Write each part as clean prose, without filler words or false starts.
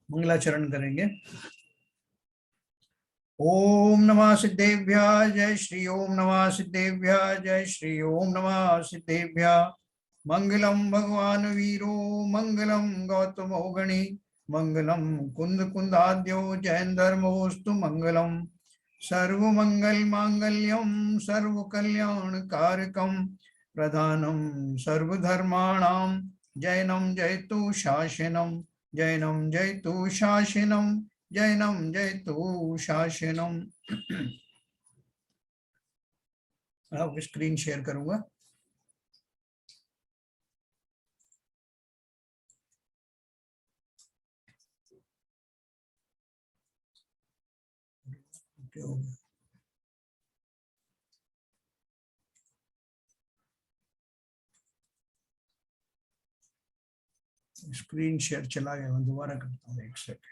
मंगलाचरण करेंगे। ओम नमः सिद्धेभ्यः जय श्री ओम नमः सिद्धेभ्यः जय श्री ओम नमः सिद्धेभ्यः। मंगलम भगवान वीरो मंगलम गौतमो गणी मंगलम कुंद कुंदाद्यो जैन धर्मोस्तु मंगलम। सर्वमंगल मांगल्यम सर्व कल्याण कारकम प्रधानम सर्वधर्माणाम जैनम जयतु शासनम जैनम जयतु शासनम जैनम जयतु शासनम। अब स्क्रीन शेयर करूंगा। स्क्रीन शेयर चला गया, मैं दोबारा करता हूँ, एक सेकंड।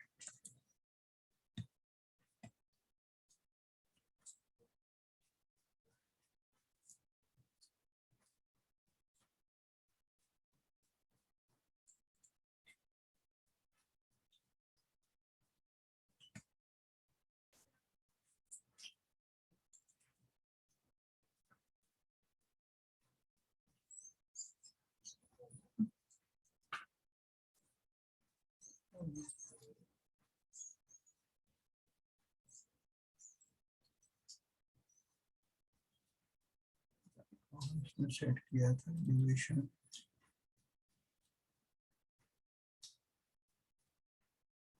सेट किया था ड्यूरेशन।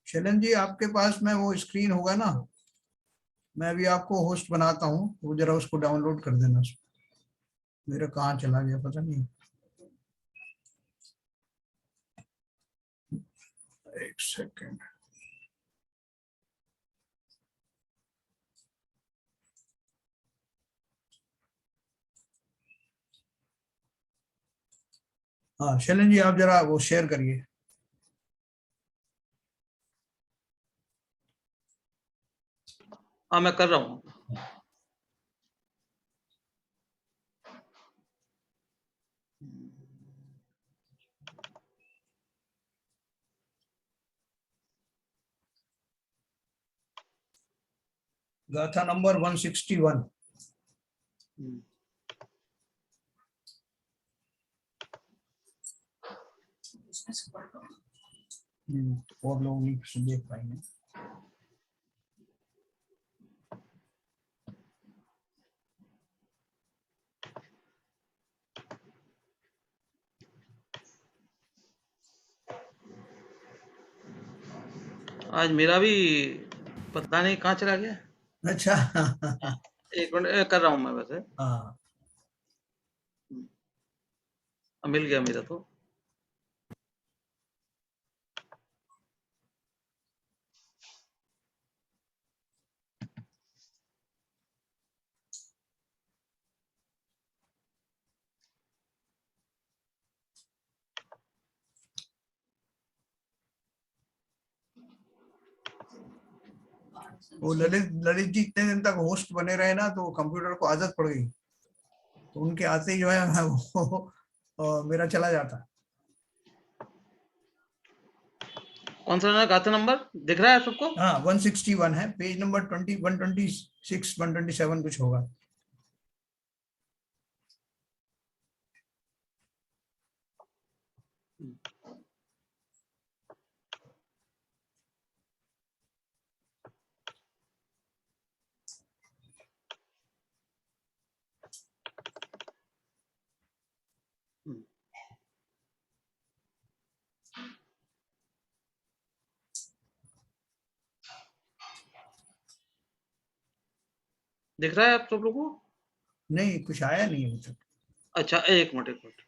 शैलन जी, आपके पास में वो स्क्रीन होगा ना, मैं अभी आपको होस्ट बनाता हूँ, वो जरा उसको डाउनलोड कर देना। मेरा कहाँ चला गया पता नहीं, एक सेकंड। हाँ शैलन जी, आप जरा वो शेयर करिए। हाँ मैं कर रहा हूँ। गाथा नंबर 161। और लोग नहीं देख पाएंगे। आज मेरा भी पता नहीं कहाँ चला गया। अच्छा। एक मिनट कर रहा हूँ मैं वैसे। हाँ मिल गया मेरा तो। वो ललित जी इतने दिन तक होस्ट बने रहे ना, तो कंप्यूटर को आदत पड़ गई, तो उनके आते ही जो है वो मेरा चला जाता। कौन सा गाथा नंबर दिख रहा है सबको? हाँ 161 है, पेज नंबर 20, 126, 127 कुछ होगा। दिख रहा है आप सब लोगों को? नहीं, कुछ आया नहीं अभी तक। अच्छा एक मिनट।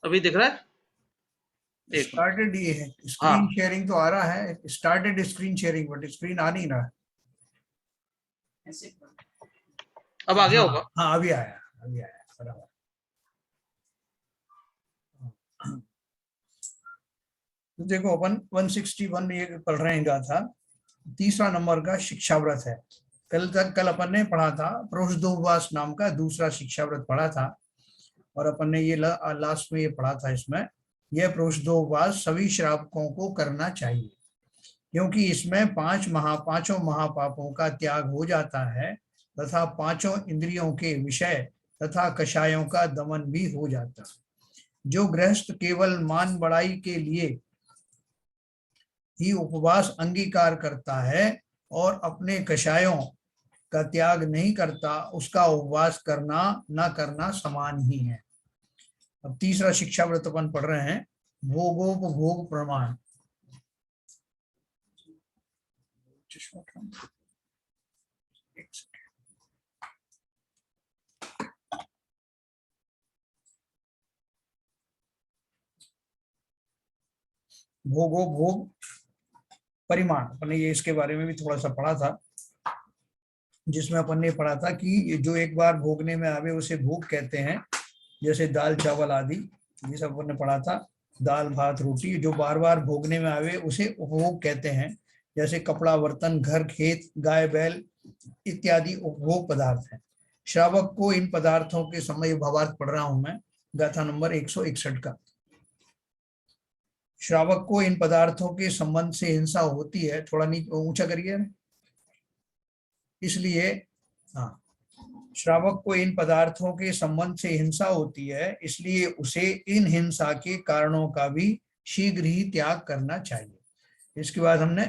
अभी दिख रहा है? स्टार्टेड ये है, स्क्रीन हाँ शेयरिंग तो आ रहा है, started screen sharing, but screen आ नहीं रहा। अब आ गया हाँ होगा। हाँ, अभी आया बराबर। तो देखो अपन 161 ये पढ़ रहे हैं गाथा, तीसरा नंबर का शिक्षा व्रत है। कल अपन ने पढ़ा था प्रोषदोपवास नाम का दूसरा शिक्षा व्रत पढ़ा था, और अपन ने ये लास्ट में ये पढ़ा था, इसमें यह प्रोषदोपवास सभी श्रावकों को करना चाहिए, क्योंकि इसमें पांचों महापापों का त्याग हो जाता है तथा पांचों इंद्रियों के विषय तथा कषायों का दमन भी हो जाता है। जो गृहस्थ केवल मान बढ़ाई के लिए ही उपवास अंगीकार करता है और अपने कषायों का त्याग नहीं करता, उसका उपवास करना न करना समान ही है। अब तीसरा शिक्षा व्रत अपन पढ़ रहे हैं, भोगोपभोग प्रमाण। भोगोपभोग परिमाण, अपन ने ये इसके बारे में भी थोड़ा सा पढ़ा था, जिसमें अपन ने पढ़ा था कि जो एक बार भोगने में आवे उसे भोग कहते हैं, जैसे दाल चावल आदि, ये सब अपन ने पढ़ा था। दाल भात रोटी जो बार बार भोगने में आवे उसे उपभोग कहते हैं, जैसे कपड़ा बर्तन घर खेत गाय बैल इत्यादि उपभोग पदार्थ हैं। श्रावक को इन पदार्थों के समय भावार्थ पढ़ रहा हूं मैं, गाथा नंबर 161 का। श्रावक को इन पदार्थों के संबंध से हिंसा होती है, थोड़ा ऊंचा करिए, इसलिए हाँ, श्रावक को इन पदार्थों के संबंध से हिंसा होती है, इसलिए उसे इन हिंसा के कारणों का भी शीघ्र ही त्याग करना चाहिए। इसके बाद हमने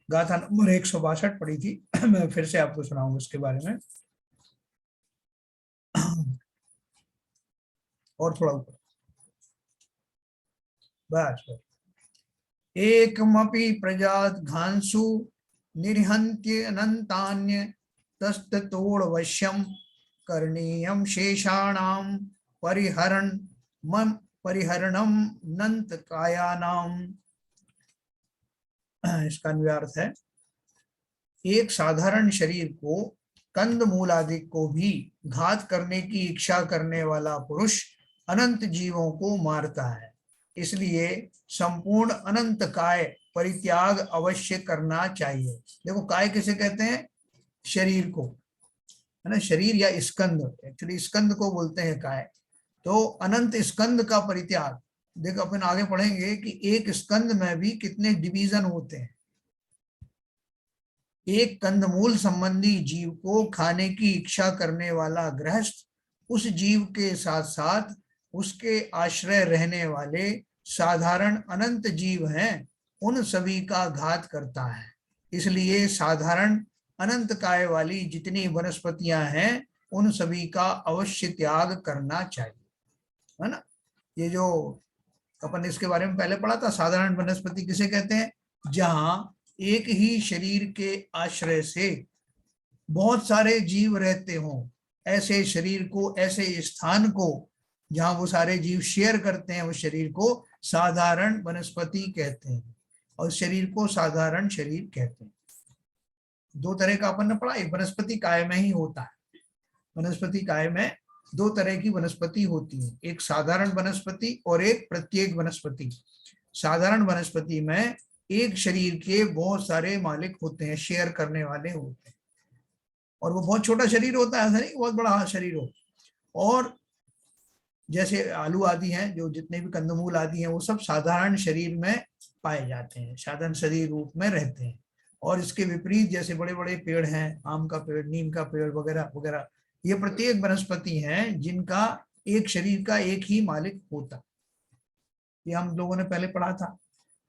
गाथा नंबर 162 पढ़ी थी, मैं फिर से आपको सुनाऊंगा इसके बारे में, और थोड़ा ऊपर बस। एकमपि प्रजात घांसु निर्हन्त्य अनंतान्य तस्ततोड़वश्यम करणीयम शेषाणाम परिहरणम नंत कायानाम। इसका अन्वयार्थ है, एक साधारण शरीर को कंद मूल आदि को भी घात करने की इच्छा करने वाला पुरुष अनंत जीवों को मारता है, इसलिए संपूर्ण अनंत काय परित्याग अवश्य करना चाहिए। देखो काय किसे कहते हैं, शरीर को, है ना, शरीर या स्कंद, एक्चुअली स्कंद को बोलते हैं काय। तो अनंत स्कंद का परित्याग, देखो अपन आगे पढ़ेंगे कि एक स्कंद में भी कितने डिवीजन होते हैं। एक कंदमूल संबंधी जीव को खाने की इच्छा करने वाला गृहस्थ उस जीव के साथ साथ उसके आश्रय रहने वाले साधारण अनंत जीव हैं, उन सभी का घात करता है। इसलिए साधारण अनंत काय वाली जितनी वनस्पतियां हैं उन सभी का अवश्य त्याग करना चाहिए, है ना। ये जो अपन इसके बारे में पहले पढ़ा था, साधारण वनस्पति किसे कहते हैं, जहां एक ही शरीर के आश्रय से बहुत सारे जीव रहते हों, ऐसे शरीर को, ऐसे स्थान को जहां वो सारे जीव शेयर करते हैं, उस शरीर को साधारण वनस्पति कहते हैं, और शरीर को साधारण शरीर कहते हैं। दो तरह का अपन ने पढ़ा, एक वनस्पति काय में ही होता है। वनस्पति काय में दो तरह की वनस्पति होती है, एक साधारण वनस्पति और एक प्रत्येक वनस्पति। साधारण वनस्पति में एक शरीर के बहुत सारे मालिक होते हैं, शेयर करने वाले होते हैं, और वो बहुत छोटा शरीर होता है, ऐसा नहीं बहुत बड़ा शरीर हो। और जैसे आलू आदि हैं, जो जितने भी कंदमूल आदि हैं, वो सब साधारण शरीर में पाए जाते हैं, साधारण शरीर रूप में रहते हैं। और इसके विपरीत जैसे बड़े बड़े पेड़ हैं, आम का पेड़, नीम का पेड़ वगैरह वगैरह, ये प्रत्येक वनस्पति हैं जिनका एक शरीर का एक ही मालिक होता। ये हम लोगों ने पहले पढ़ा था।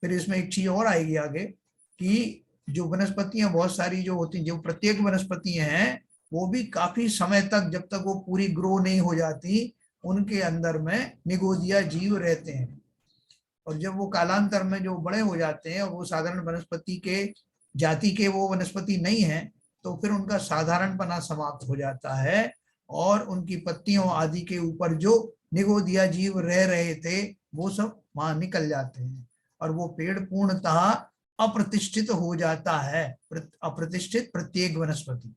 फिर इसमें एक चीज और आएगी आगे कि जो वनस्पतियां बहुत सारी जो होती हैं, जो प्रत्येक वनस्पतियां हैं, वो भी काफी समय तक, जब तक वो पूरी ग्रो नहीं हो जाती, उनके अंदर में निगोदिया जीव रहते हैं। और जब वो कालांतर में जो बड़े हो जाते हैं और वो साधारण वनस्पति के जाति के वो वनस्पति नहीं है, तो फिर उनका साधारणपना समाप्त हो जाता है, और उनकी पत्तियों आदि के ऊपर जो निगोदिया जीव रह रहे थे वो सब वहां निकल जाते हैं, और वो पेड़ पूर्णतः अप्रतिष्ठित हो जाता है, अप्रतिष्ठित प्रत्येक वनस्पति।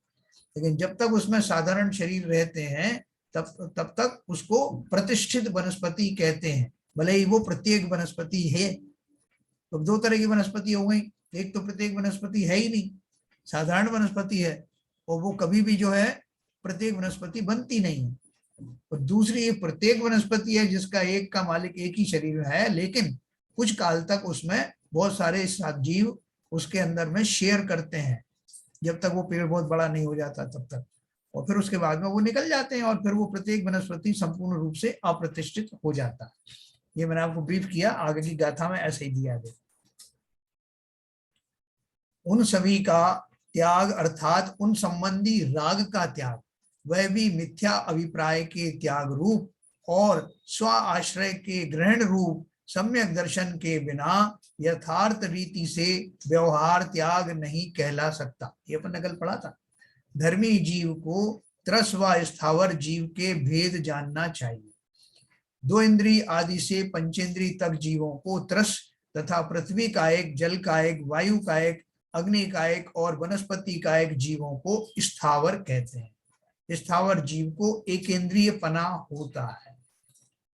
लेकिन जब तक उसमें साधारण शरीर रहते हैं तब तक उसको प्रतिष्ठित वनस्पति कहते हैं, भले ही वो प्रत्येक वनस्पति है। तो दो तरह की वनस्पति हो गई, एक तो प्रत्येक वनस्पति है ही नहीं, साधारण वनस्पति है, और वो कभी भी जो है प्रत्येक वनस्पति बनती नहीं है। और दूसरी एक प्रत्येक वनस्पति है जिसका एक का मालिक एक ही शरीर है, लेकिन कुछ काल तक उसमें बहुत सारे जीव उसके अंदर में शेयर करते हैं, जब तक वो पेड़ बहुत बड़ा नहीं हो जाता तब तक, और फिर उसके बाद में वो निकल जाते हैं और फिर वो प्रत्येक वनस्पति संपूर्ण रूप से अप्रतिष्ठित हो जाता है। ये मैंने आपको ब्रीफ किया, आगे की गाथा में ऐसे ही दिया गया। उन सभी का त्याग अर्थात उन संबंधी राग का त्याग, वह भी मिथ्या अभिप्राय के त्याग रूप और स्व आश्रय के ग्रहण रूप सम्यक दर्शन के बिना यथार्थ रीति से व्यवहार त्याग नहीं कहला सकता। ये अपन ने कल पढ़ा था। धर्मी जीव को त्रस व स्थावर जीव के भेद जानना चाहिए। दो इंद्री आदि से पंचेंद्री तक जीवों को त्रस तथा पृथ्वी का एक, जल का एक, वायु का एक, अग्नि का एक और वनस्पति का एक जीवों को स्थावर कहते हैं। स्थावर जीव को एकेंद्रीय पना होता है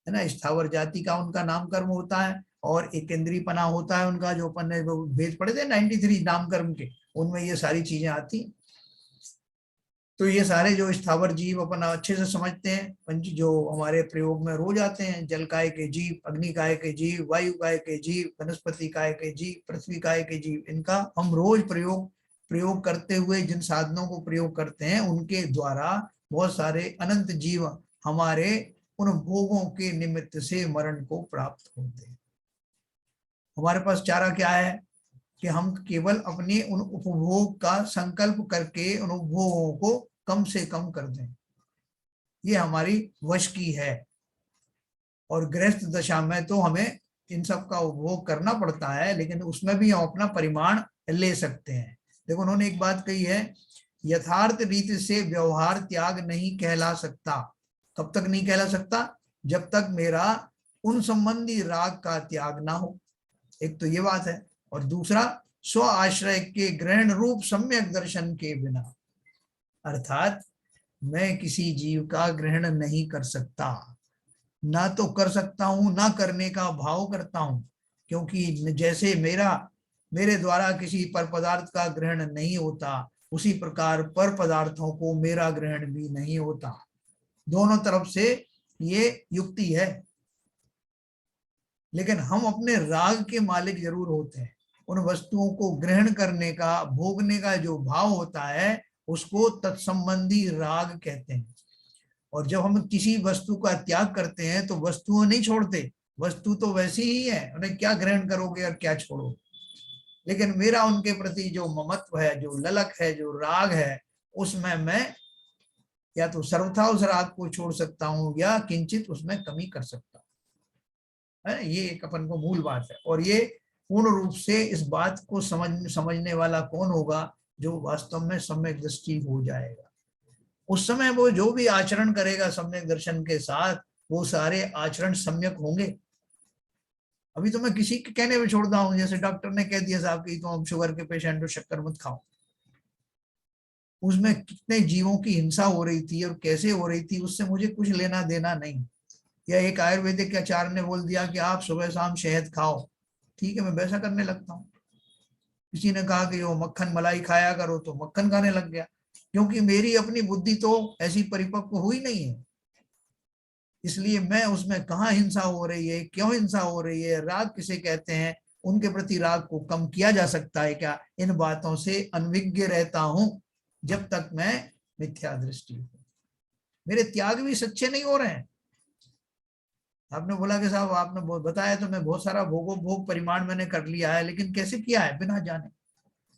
ना। स्थावर जाति का उनका नामकर्म होता है और एकेंद्रीय पना होता है उनका, जो अपन ने भेद पढ़े थे 93 नामकर्म के, उनमें ये सारी चीजें आती। तो ये सारे जो स्थावर जीव अपन अच्छे से समझते हैं, पंच जो हमारे प्रयोग में रोज आते हैं, जल काय के जीव, अग्नि काय के जीव, वायु काय के जीव, वनस्पति काय के जीव, पृथ्वी काय के जीव, इनका हम रोज प्रयोग करते हुए जिन साधनों को प्रयोग करते हैं उनके द्वारा बहुत सारे अनंत जीव हमारे उन भोगों के निमित्त से मरण को प्राप्त होते हैं। हमारे पास चारा क्या है कि हम केवल अपने उन उपभोग का संकल्प करके उन उपभोगों को कम से कम कर दें, ये हमारी वश की है। और गृहस्थ दशा में तो हमें इन सब का उपभोग करना पड़ता है, लेकिन उसमें भी हम अपना परिमाण ले सकते हैं। देखो उन्होंने एक बात कही है, यथार्थ रीति से व्यवहार त्याग नहीं कहला सकता। कब तक नहीं कहला सकता? जब तक मेरा उन संबंधी राग का त्याग ना हो। एक तो ये बात है, और दूसरा स्व आश्रय के ग्रहण रूप सम्यक दर्शन के बिना, अर्थात मैं किसी जीव का ग्रहण नहीं कर सकता, ना तो कर सकता हूं ना करने का भाव करता हूं, क्योंकि जैसे मेरे द्वारा किसी पर पदार्थ का ग्रहण नहीं होता, उसी प्रकार पर पदार्थों को मेरा ग्रहण भी नहीं होता। दोनों तरफ से ये युक्ति है, लेकिन हम अपने राग के मालिक जरूर होते हैं। उन वस्तुओं को ग्रहण करने का, भोगने का जो भाव होता है उसको तत्संबंधी राग कहते हैं। और जब हम किसी वस्तु का त्याग करते हैं तो वस्तुओं नहीं छोड़ते, वस्तु तो वैसी ही है, उन्हें क्या ग्रहण करोगे और क्या छोड़ोगे। लेकिन मेरा उनके प्रति जो ममत्व है, जो ललक है, जो राग है, उसमें मैं या तो सर्वथा उस राग को छोड़ सकता हूं या किंचित उसमें कमी कर सकता हूं। ये एक अपन को मूल बात है। और ये पूर्ण रूप से इस बात को समझने वाला कौन होगा? जो वास्तव में सम्यक दृष्टि हो जाएगा। उस समय वो जो भी आचरण करेगा सम्यक दर्शन के साथ, वो सारे आचरण सम्यक होंगे। अभी तो मैं किसी के कहने पे छोड़ता हूँ, जैसे डॉक्टर ने कह दिया साहब कि तो हम शुगर के पेशेंट हो, शक्कर मत खाओ। उसमें कितने जीवों की हिंसा हो रही थी और कैसे हो रही थी, उससे मुझे कुछ लेना देना नहीं। या एक आयुर्वेदिक आचार्य ने बोल दिया कि आप सुबह शाम शहद खाओ, ठीक है मैं वैसा करने लगता हूँ। किसी ने कहा कि वो मक्खन मलाई खाया करो, तो मक्खन खाने लग गया, क्योंकि मेरी अपनी बुद्धि तो ऐसी परिपक्व हुई नहीं है। इसलिए मैं उसमें कहाँ हिंसा हो रही है, क्यों हिंसा हो रही है, राग किसे कहते हैं, उनके प्रति राग को कम किया जा सकता है क्या, इन बातों से अनविज्ञ रहता हूं जब तक मैं मिथ्या दृष्टि हूं। मेरे त्याग भी सच्चे नहीं हो रहे हैं। आपने बोला कि साहब आपने बताया तो मैं बहुत सारा भोग परिमाण मैंने कर लिया है, लेकिन कैसे किया है? बिना जाने।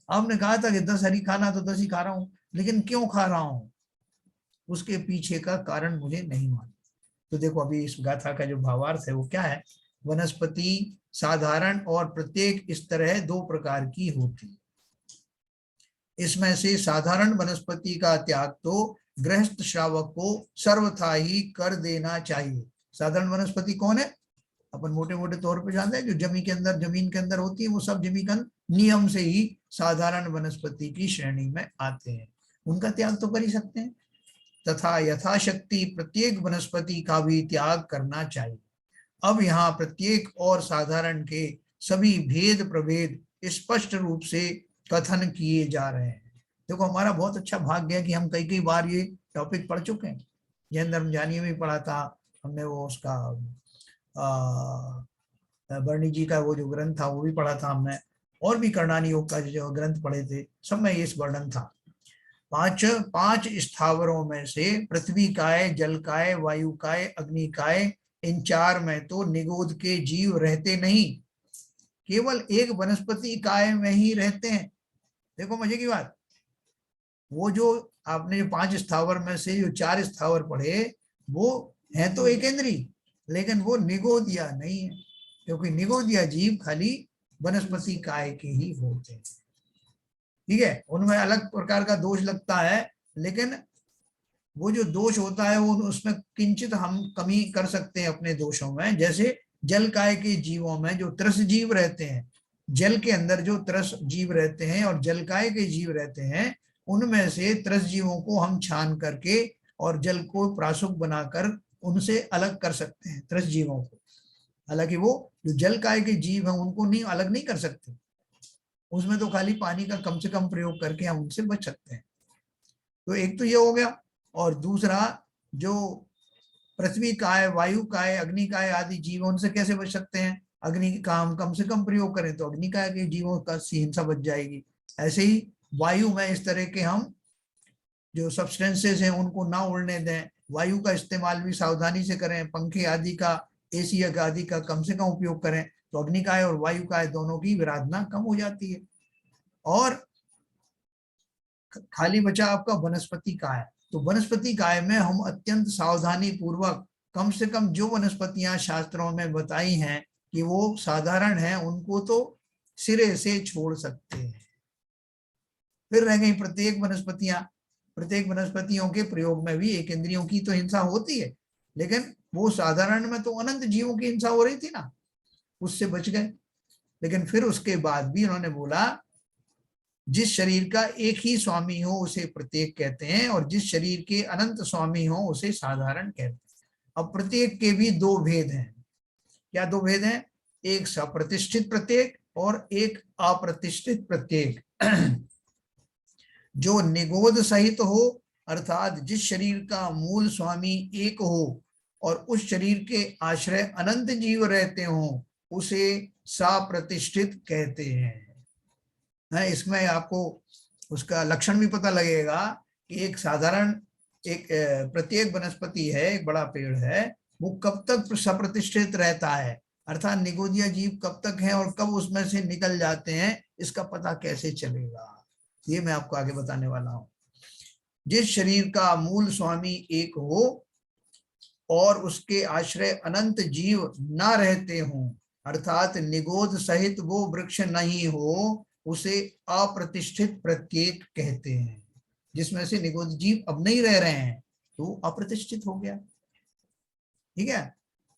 आपने कहा था कि 10 हरी खाना तो 10 ही खा रहा हूं, लेकिन क्यों खा रहा हूं उसके पीछे का कारण मुझे नहीं मालूम। तो देखो अभी इस गाथा का जो भावार्थ है वो क्या है? वनस्पति साधारण और प्रत्येक इस तरह 2 प्रकार की होती है। इसमें से साधारण वनस्पति का त्याग तो गृहस्थ श्रावक को सर्वथा ही कर देना चाहिए। साधारण वनस्पति कौन है? अपन मोटे मोटे तौर पे जानते हैं जो जमीन के अंदर होती है, वो सब जमीकन नियम से ही साधारण वनस्पति की श्रेणी में आते हैं, उनका त्याग तो कर ही सकते हैं। तथा यथाशक्ति प्रत्येक वनस्पति का भी त्याग करना चाहिए। अब यहाँ प्रत्येक और साधारण के सभी भेद प्रभेद स्पष्ट रूप से कथन किए जा रहे हैं। देखो हमारा बहुत अच्छा भाग्य है कि हम कई कई बार ये टॉपिक पढ़ चुके हैं। जैन धर्म जानिए में पढ़ा था हमने, वो उसका बर्णी जी का वो जो ग्रंथ था वो भी पढ़ा था हमने, और भी करणानी योग का जो ग्रंथ पढ़े थे, सब में ये वर्णन था। पांच स्थावरों में से पृथ्वी काय, जल काय, वायु काय, अग्नि काय, इन चार में तो निगोद के जीव रहते नहीं, केवल एक वनस्पति काय में ही रहते हैं। देखो मजे की बात, वो जो आपने जो 5 स्थावर में से जो 4 स्थावर पढ़े वो है तो एकेंद्री, लेकिन वो निगोदिया नहीं है, क्योंकि निगोदिया जीव खाली वनस्पति काय के ही होते हैं। ठीक है, उनमें अलग प्रकार का दोष लगता है, लेकिन वो जो दोष होता है वो उसमें किंचित हम कमी कर सकते हैं अपने दोषों में। जैसे जल काय के जीवों में जो त्रस जीव रहते हैं, जल के अंदर जो त्रस जीव रहते हैं और जल काय के जीव रहते हैं, उनमें से त्रस जीवों को हम छान करके और जल को प्रासुक बनाकर उनसे अलग कर सकते हैं त्रस जीवों को। हालांकि वो जो जल काय के जीव हैं उनको नहीं अलग नहीं कर सकते, उसमें तो खाली पानी का कम से कम प्रयोग करके हम उनसे बच सकते हैं। तो एक तो ये हो गया, और दूसरा जो पृथ्वी काय, वायु काय, अग्नि काय आदि जीव, उनसे कैसे बच सकते हैं? अग्नि का हम कम से कम प्रयोग करें तो अग्नि काय के जीवों का हिंसा बच जाएगी। ऐसे ही वायु में इस तरह के हम जो सब्सटेंसेस हैं उनको ना उड़ने दें, वायु का इस्तेमाल भी सावधानी से करें, पंखे आदि का, एसी आदि का कम से कम उपयोग करें, तो अग्नि काय और वायु काय दोनों की विराधना कम हो जाती है। और खाली बचा आपका वनस्पति काय। तो वनस्पति काय में हम अत्यंत सावधानी पूर्वक कम से कम जो वनस्पतियां शास्त्रों में बताई हैं कि वो साधारण है, उनको तो सिरे से छोड़ सकते हैं। फिर रह गई प्रत्येक वनस्पतियां। प्रत्येक वनस्पतियों के प्रयोग में भी एक इंद्रियों की तो हिंसा होती है, लेकिन वो साधारण में तो अनंत जीवों की हिंसा हो रही थी ना, उससे बच गए। लेकिन फिर उसके बाद भी उन्होंने बोला जिस शरीर का एक ही स्वामी हो उसे प्रत्येक कहते हैं, और जिस शरीर के अनंत स्वामी हो उसे साधारण कहते हैं। अब प्रत्येक के भी दो भेद हैं। क्या दो भेद हैं? एक सप्रतिष्ठित प्रत्येक और एक अप्रतिष्ठित प्रत्येक। जो निगोद सहित हो, अर्थात जिस शरीर का मूल स्वामी एक हो और उस शरीर के आश्रय अनंत जीव रहते हो, उसे सप्रतिष्ठित कहते हैं। इसमें आपको उसका लक्षण भी पता लगेगा कि एक साधारण एक प्रत्येक वनस्पति है, एक बड़ा पेड़ है, वो कब तक सप्रतिष्ठित रहता है, अर्थात निगोदिया जीव कब तक है और कब उसमें से निकल जाते हैं, इसका पता कैसे चलेगा, ये मैं आपको आगे बताने वाला हूं। जिस शरीर का मूल स्वामी एक हो और उसके आश्रय अनंत जीव ना रहते हों, अर्थात निगोद सहित वो वृक्ष नहीं हो, उसे अप्रतिष्ठित प्रत्येक कहते हैं। जिसमें से निगोद जीव अब नहीं रह रहे हैं तो अप्रतिष्ठित हो गया। ठीक है,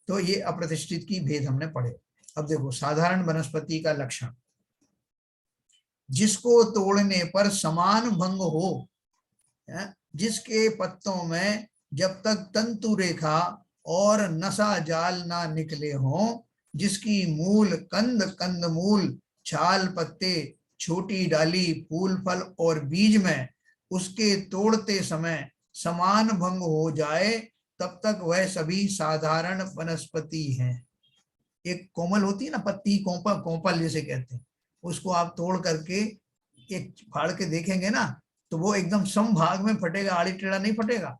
तो ये अप्रतिष्ठित की भेद हमने पढ़े। अब देखो साधारण वनस्पति का लक्षण, जिसको तोड़ने पर समान भंग हो, जिसके पत्तों में जब तक तंतु रेखा और नसा जाल ना निकले हों, जिसकी मूल कंद, कंद मूल, छाल, पत्ते, छोटी डाली, फूल, फल और बीज में उसके तोड़ते समय समान भंग हो जाए, तब तक वह सभी साधारण वनस्पति हैं। एक कोमल होती है ना पत्ती, कोंपल, कोंपल जैसे कहते हैं, उसको आप तोड़ करके एक फाड़ के देखेंगे ना तो वो एकदम समभाग में फटेगा, आड़ी टेढ़ा नहीं फटेगा।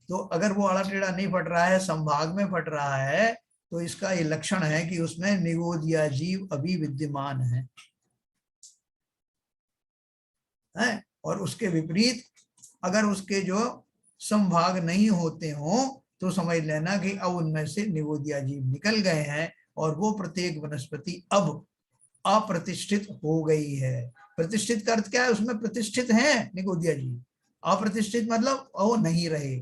तो अगर वो आड़ा टेढ़ा नहीं फट रहा है, समभाग में फट रहा है, तो इसका ये लक्षण है कि उसमें निगोदिया जीव अभी विद्यमान है। और उसके विपरीत अगर उसके जो संभाग नहीं होते हों तो समझ लेना कि अब उनमें से निगोदिया जीव निकल गए हैं और वो प्रत्येक वनस्पति अब अप्रतिष्ठित हो गई है। प्रतिष्ठित का अर्थ क्या है? उसमें प्रतिष्ठित है निगोदिया जीव, अप्रतिष्ठित मतलब वो नहीं रहे।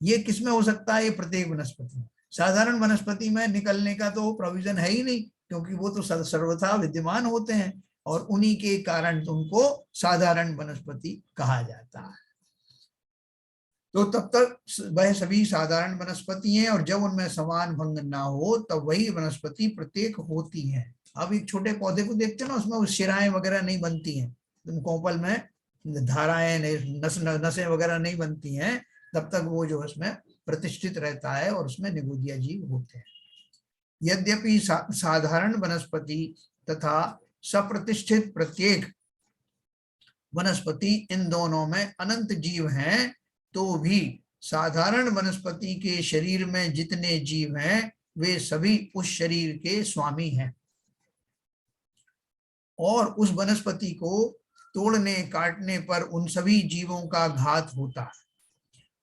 ये किसमें हो सकता है? ये प्रत्येक वनस्पति। साधारण वनस्पति में निकलने का तो प्रोविजन है ही नहीं, क्योंकि वो तो सर्वथा विद्यमान होते हैं और उन्हीं के कारण उनको साधारण वनस्पति कहा जाता है। तो तब तक वह सभी साधारण वनस्पति हैं, और जब उनमें समान भंग ना हो तब वही वनस्पति प्रत्येक होती है। अब एक छोटे पौधे को देखते हैं ना, उसमें शिराएं वगैरह नहीं बनती हैं, कोंपल में धाराएं नसें वगैरह नहीं बनती हैं, तब तक वो जो उसमें प्रतिष्ठित रहता है और उसमें निगोदिया जीव होते हैं। यद्यपि साधारण वनस्पति तथा सप्रतिष्ठित प्रत्येक वनस्पति इन दोनों में अनंत जीव हैं, तो भी साधारण वनस्पति के शरीर में जितने जीव हैं वे सभी उस शरीर के स्वामी हैं और उस वनस्पति को तोड़ने काटने पर उन सभी जीवों का घात होता है।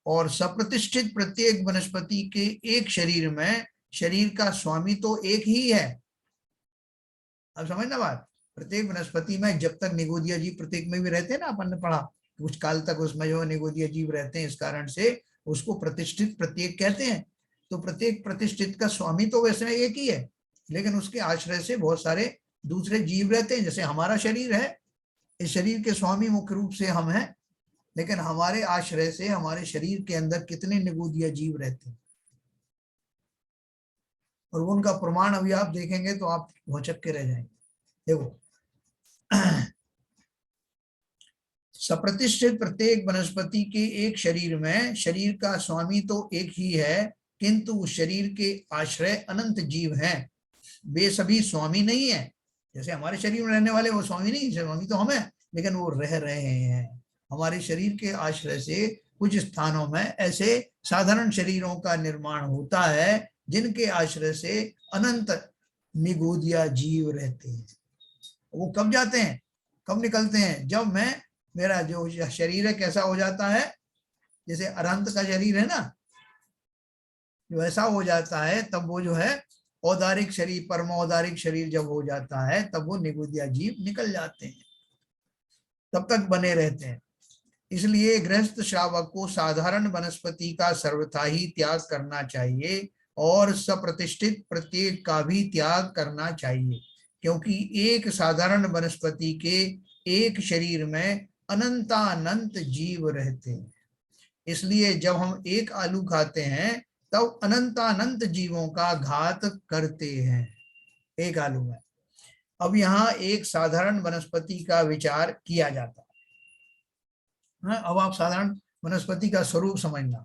और सप्रतिष्ठित प्रत्येक वनस्पति के एक शरीर में शरीर का स्वामी तो एक ही है। अब समझना बात, प्रत्येक वनस्पति में जब तक निगोदिया जीव प्रत्येक में भी रहते हैं ना, अपन ने पढ़ा कुछ काल तक उसमें जो निगोदिया जीव रहते हैं, इस कारण से उसको प्रतिष्ठित प्रत्येक कहते हैं। तो प्रत्येक प्रतिष्ठित का स्वामी तो वैसे एक ही है, लेकिन उसके आश्रय से बहुत सारे दूसरे जीव रहते हैं। जैसे हमारा शरीर है, इस शरीर के स्वामी मुख्य रूप से हम हैं, लेकिन हमारे आश्रय से हमारे शरीर के अंदर कितने निगोदिया जीव रहते हैं, और उनका प्रमाण अभी आप देखेंगे तो आप भौचक्के के रह जाएंगे। देखो, सप्रतिष्ठित प्रत्येक वनस्पति के एक शरीर में शरीर का स्वामी तो एक ही है, किंतु उस शरीर के आश्रय अनंत जीव हैं। वे सभी स्वामी नहीं है। जैसे हमारे शरीर में रहने वाले वो स्वामी नहीं, स्वामी तो हम हैं, लेकिन वो रह रहे हैं हमारे शरीर के आश्रय से। कुछ स्थानों में ऐसे साधारण शरीरों का निर्माण होता है जिनके आश्रय से अनंत निगोदिया जीव रहते हैं। वो कब जाते हैं, कब निकलते हैं? जब मैं मेरा जो शरीर है कैसा हो जाता है, जैसे अरहंत का शरीर है ना, जो ऐसा हो जाता है, तब वो जो है औदारिक शरीर, परमौदारिक शरीर जब हो जाता है, तब वो निगोदिया जीव निकल जाते हैं, तब तक बने रहते हैं। इसलिए गृहस्थ श्रावक को साधारण वनस्पति का सर्वथा ही त्याग करना चाहिए और सप्रतिष्ठित प्रत्येक का भी त्याग करना चाहिए, क्योंकि एक साधारण वनस्पति के एक शरीर में अनंतानंत जीव रहते हैं। इसलिए जब हम एक आलू खाते हैं तब अनंतानंत जीवों का घात करते हैं एक आलू में। अब यहाँ एक साधारण वनस्पति का विचार किया जाता है। अब आप साधारण वनस्पति का स्वरूप समझना।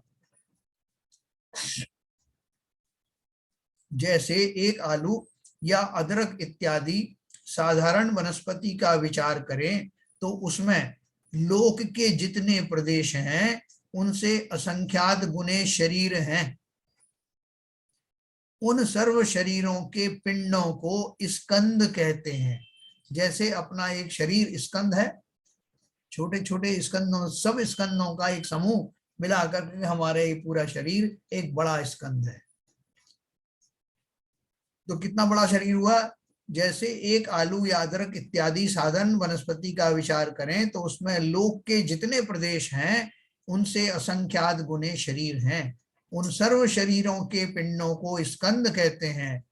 जैसे एक आलू या अदरक इत्यादि साधारण वनस्पति का विचार करें तो उसमें लोक के जितने प्रदेश हैं उनसे असंख्यात गुने शरीर हैं। उन सर्व शरीरों के पिंडों को स्कंद कहते हैं। जैसे अपना एक शरीर स्कंद है, छोटे छोटे स्कंदों, सब स्कंदों का एक समूह मिलाकर के हमारे पूरा शरीर एक बड़ा स्कंद है। तो कितना बड़ा शरीर हुआ? जैसे एक आलू या अदरक इत्यादि साधारण वनस्पति का विचार करें तो उसमें लोक के जितने प्रदेश हैं उनसे असंख्यात गुने शरीर हैं। उन सर्व शरीरों के पिंडों को स्कंद कहते हैं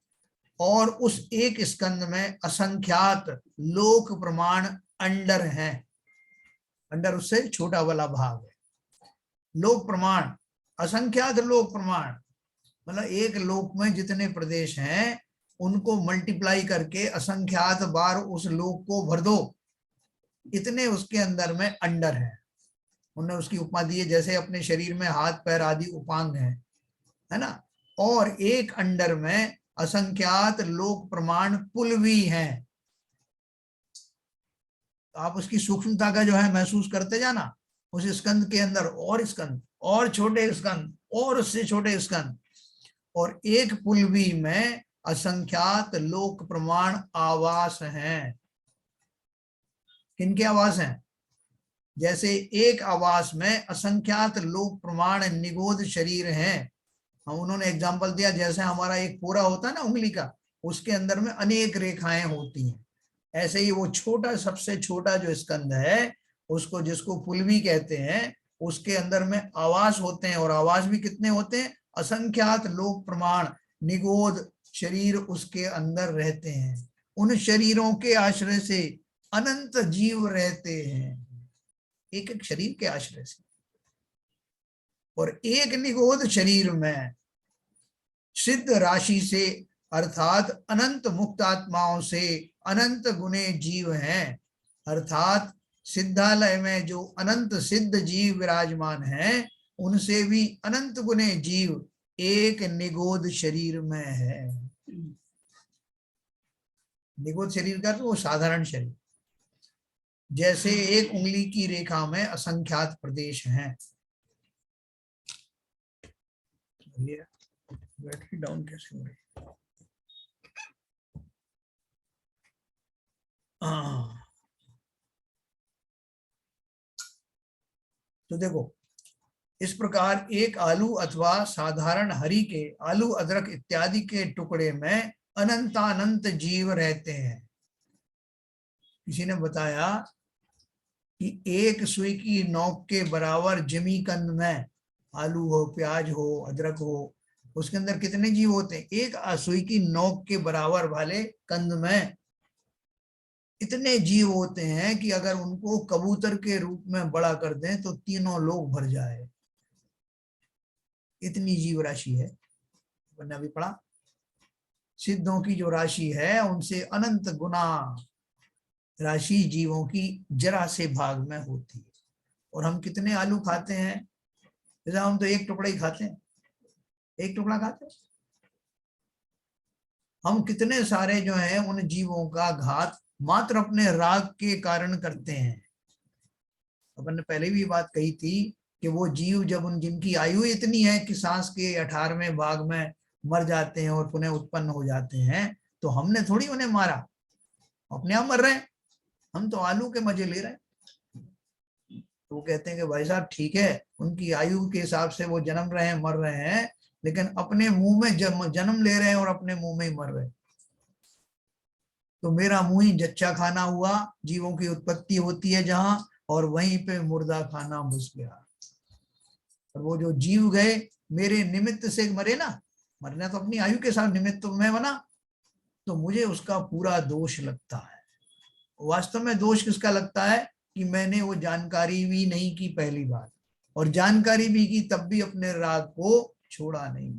और उस एक स्कंद में असंख्यात लोक प्रमाण अंडर हैं। अंडर उससे छोटा वाला भाग है। लोक प्रमाण, असंख्यात लोक प्रमाण, मतलब एक लोक में जितने प्रदेश हैं उनको मल्टीप्लाई करके असंख्यात बार उस लोक को भर दो, इतने उसके अंदर में अंडर है। उन्होंने उसकी उपमा दी है जैसे अपने शरीर में हाथ पैर आदि उपांग है ना, और एक अंडर में असंख्यात लोक प्रमाण पुलवी हैं। तो आप उसकी सूक्ष्मता का जो है महसूस करते जाना। उस स्कंद के अंदर और स्कंद और छोटे स्कंद और उससे छोटे स्कंद, और एक पुलवी में असंख्यात लोक प्रमाण आवास हैं। किनके आवास हैं? जैसे एक आवास में असंख्यात लोक प्रमाण निगोद शरीर हैं। हम उन्होंने एग्जाम्पल दिया, जैसे हमारा एक पूरा होता है ना उंगली का, उसके अंदर में अनेक रेखाएं होती हैं, ऐसे ही वो छोटा, सबसे छोटा जो स्कंद है उसको, जिसको पुलवी कहते हैं, उसके अंदर में आवास होते हैं। और आवास भी कितने होते हैं? असंख्यात लोक प्रमाण निगोद शरीर उसके अंदर रहते हैं। उन शरीरों के आश्रय से अनंत जीव रहते हैं, एक एक शरीर के आश्रय से। और एक निगोद शरीर में सिद्ध राशि से अर्थात अनंत मुक्त आत्माओं से अनंत गुने जीव हैं। अर्थात सिद्धालय में जो अनंत सिद्ध जीव विराजमान हैं, उनसे भी अनंत गुने जीव एक निगोद शरीर में है। निगोद शरीर का तो वो साधारण शरीर, जैसे एक उंगली की रेखा में असंख्यात प्रदेश हैं। बैटरी डाउन कैसे हो रही? तो देखो, इस प्रकार एक आलू अथवा साधारण हरी के, आलू अदरक इत्यादि के टुकड़े में अनंतानंत जीव रहते हैं। किसी ने बताया कि एक सुई की नोक के बराबर जमी कंद में, आलू हो, प्याज हो, अदरक हो, उसके अंदर कितने जीव होते हैं? एक सुई की नोक के बराबर वाले कंद में इतने जीव होते हैं कि अगर उनको कबूतर के रूप में बड़ा कर दें तो तीनों लोग भर जाए, इतनी जीव राशि है। मैंने अभी पढ़ा, सिद्धों की जो राशि है उनसे अनंत गुना राशि जीवों की जरा से भाग में होती है। और हम कितने आलू खाते हैं? जैसे हम तो एक टुकड़ा ही खाते हैं, एक टुकड़ा खाते हैं। हम कितने सारे जो है उन जीवों का घात मात्र अपने राग के कारण करते हैं। अपन ने पहले भी बात कही थी कि वो जीव जब उन जिनकी आयु इतनी है कि सांस के 18वें भाग में मर जाते हैं और पुनः उत्पन्न हो जाते हैं, तो हमने थोड़ी उन्हें मारा, अपने आप मर रहे हैं, हम तो आलू के मजे ले रहे हैं। तो वो कहते हैं कि भाई साहब ठीक है, उनकी आयु के हिसाब से वो जन्म रहे हैं, मर रहे हैं, लेकिन अपने मुंह में जन्म ले रहे हैं और अपने मुंह में ही मर रहे हैं। तो मेरा मुंह ही जच्चा खाना हुआ, जीवों की उत्पत्ति होती है जहां, और वहीं पे मुर्दा खाना घुस गया। और वो जो जीव गए मेरे निमित्त से मरे ना, मरना तो अपनी आयु के साथ निमित्त तो मैं बना, तो मुझे उसका पूरा दोष लगता है। वास्तव में दोष किसका लगता है कि मैंने वो जानकारी भी नहीं की पहली बार, और जानकारी भी की तब भी अपने राग को छोड़ा नहीं।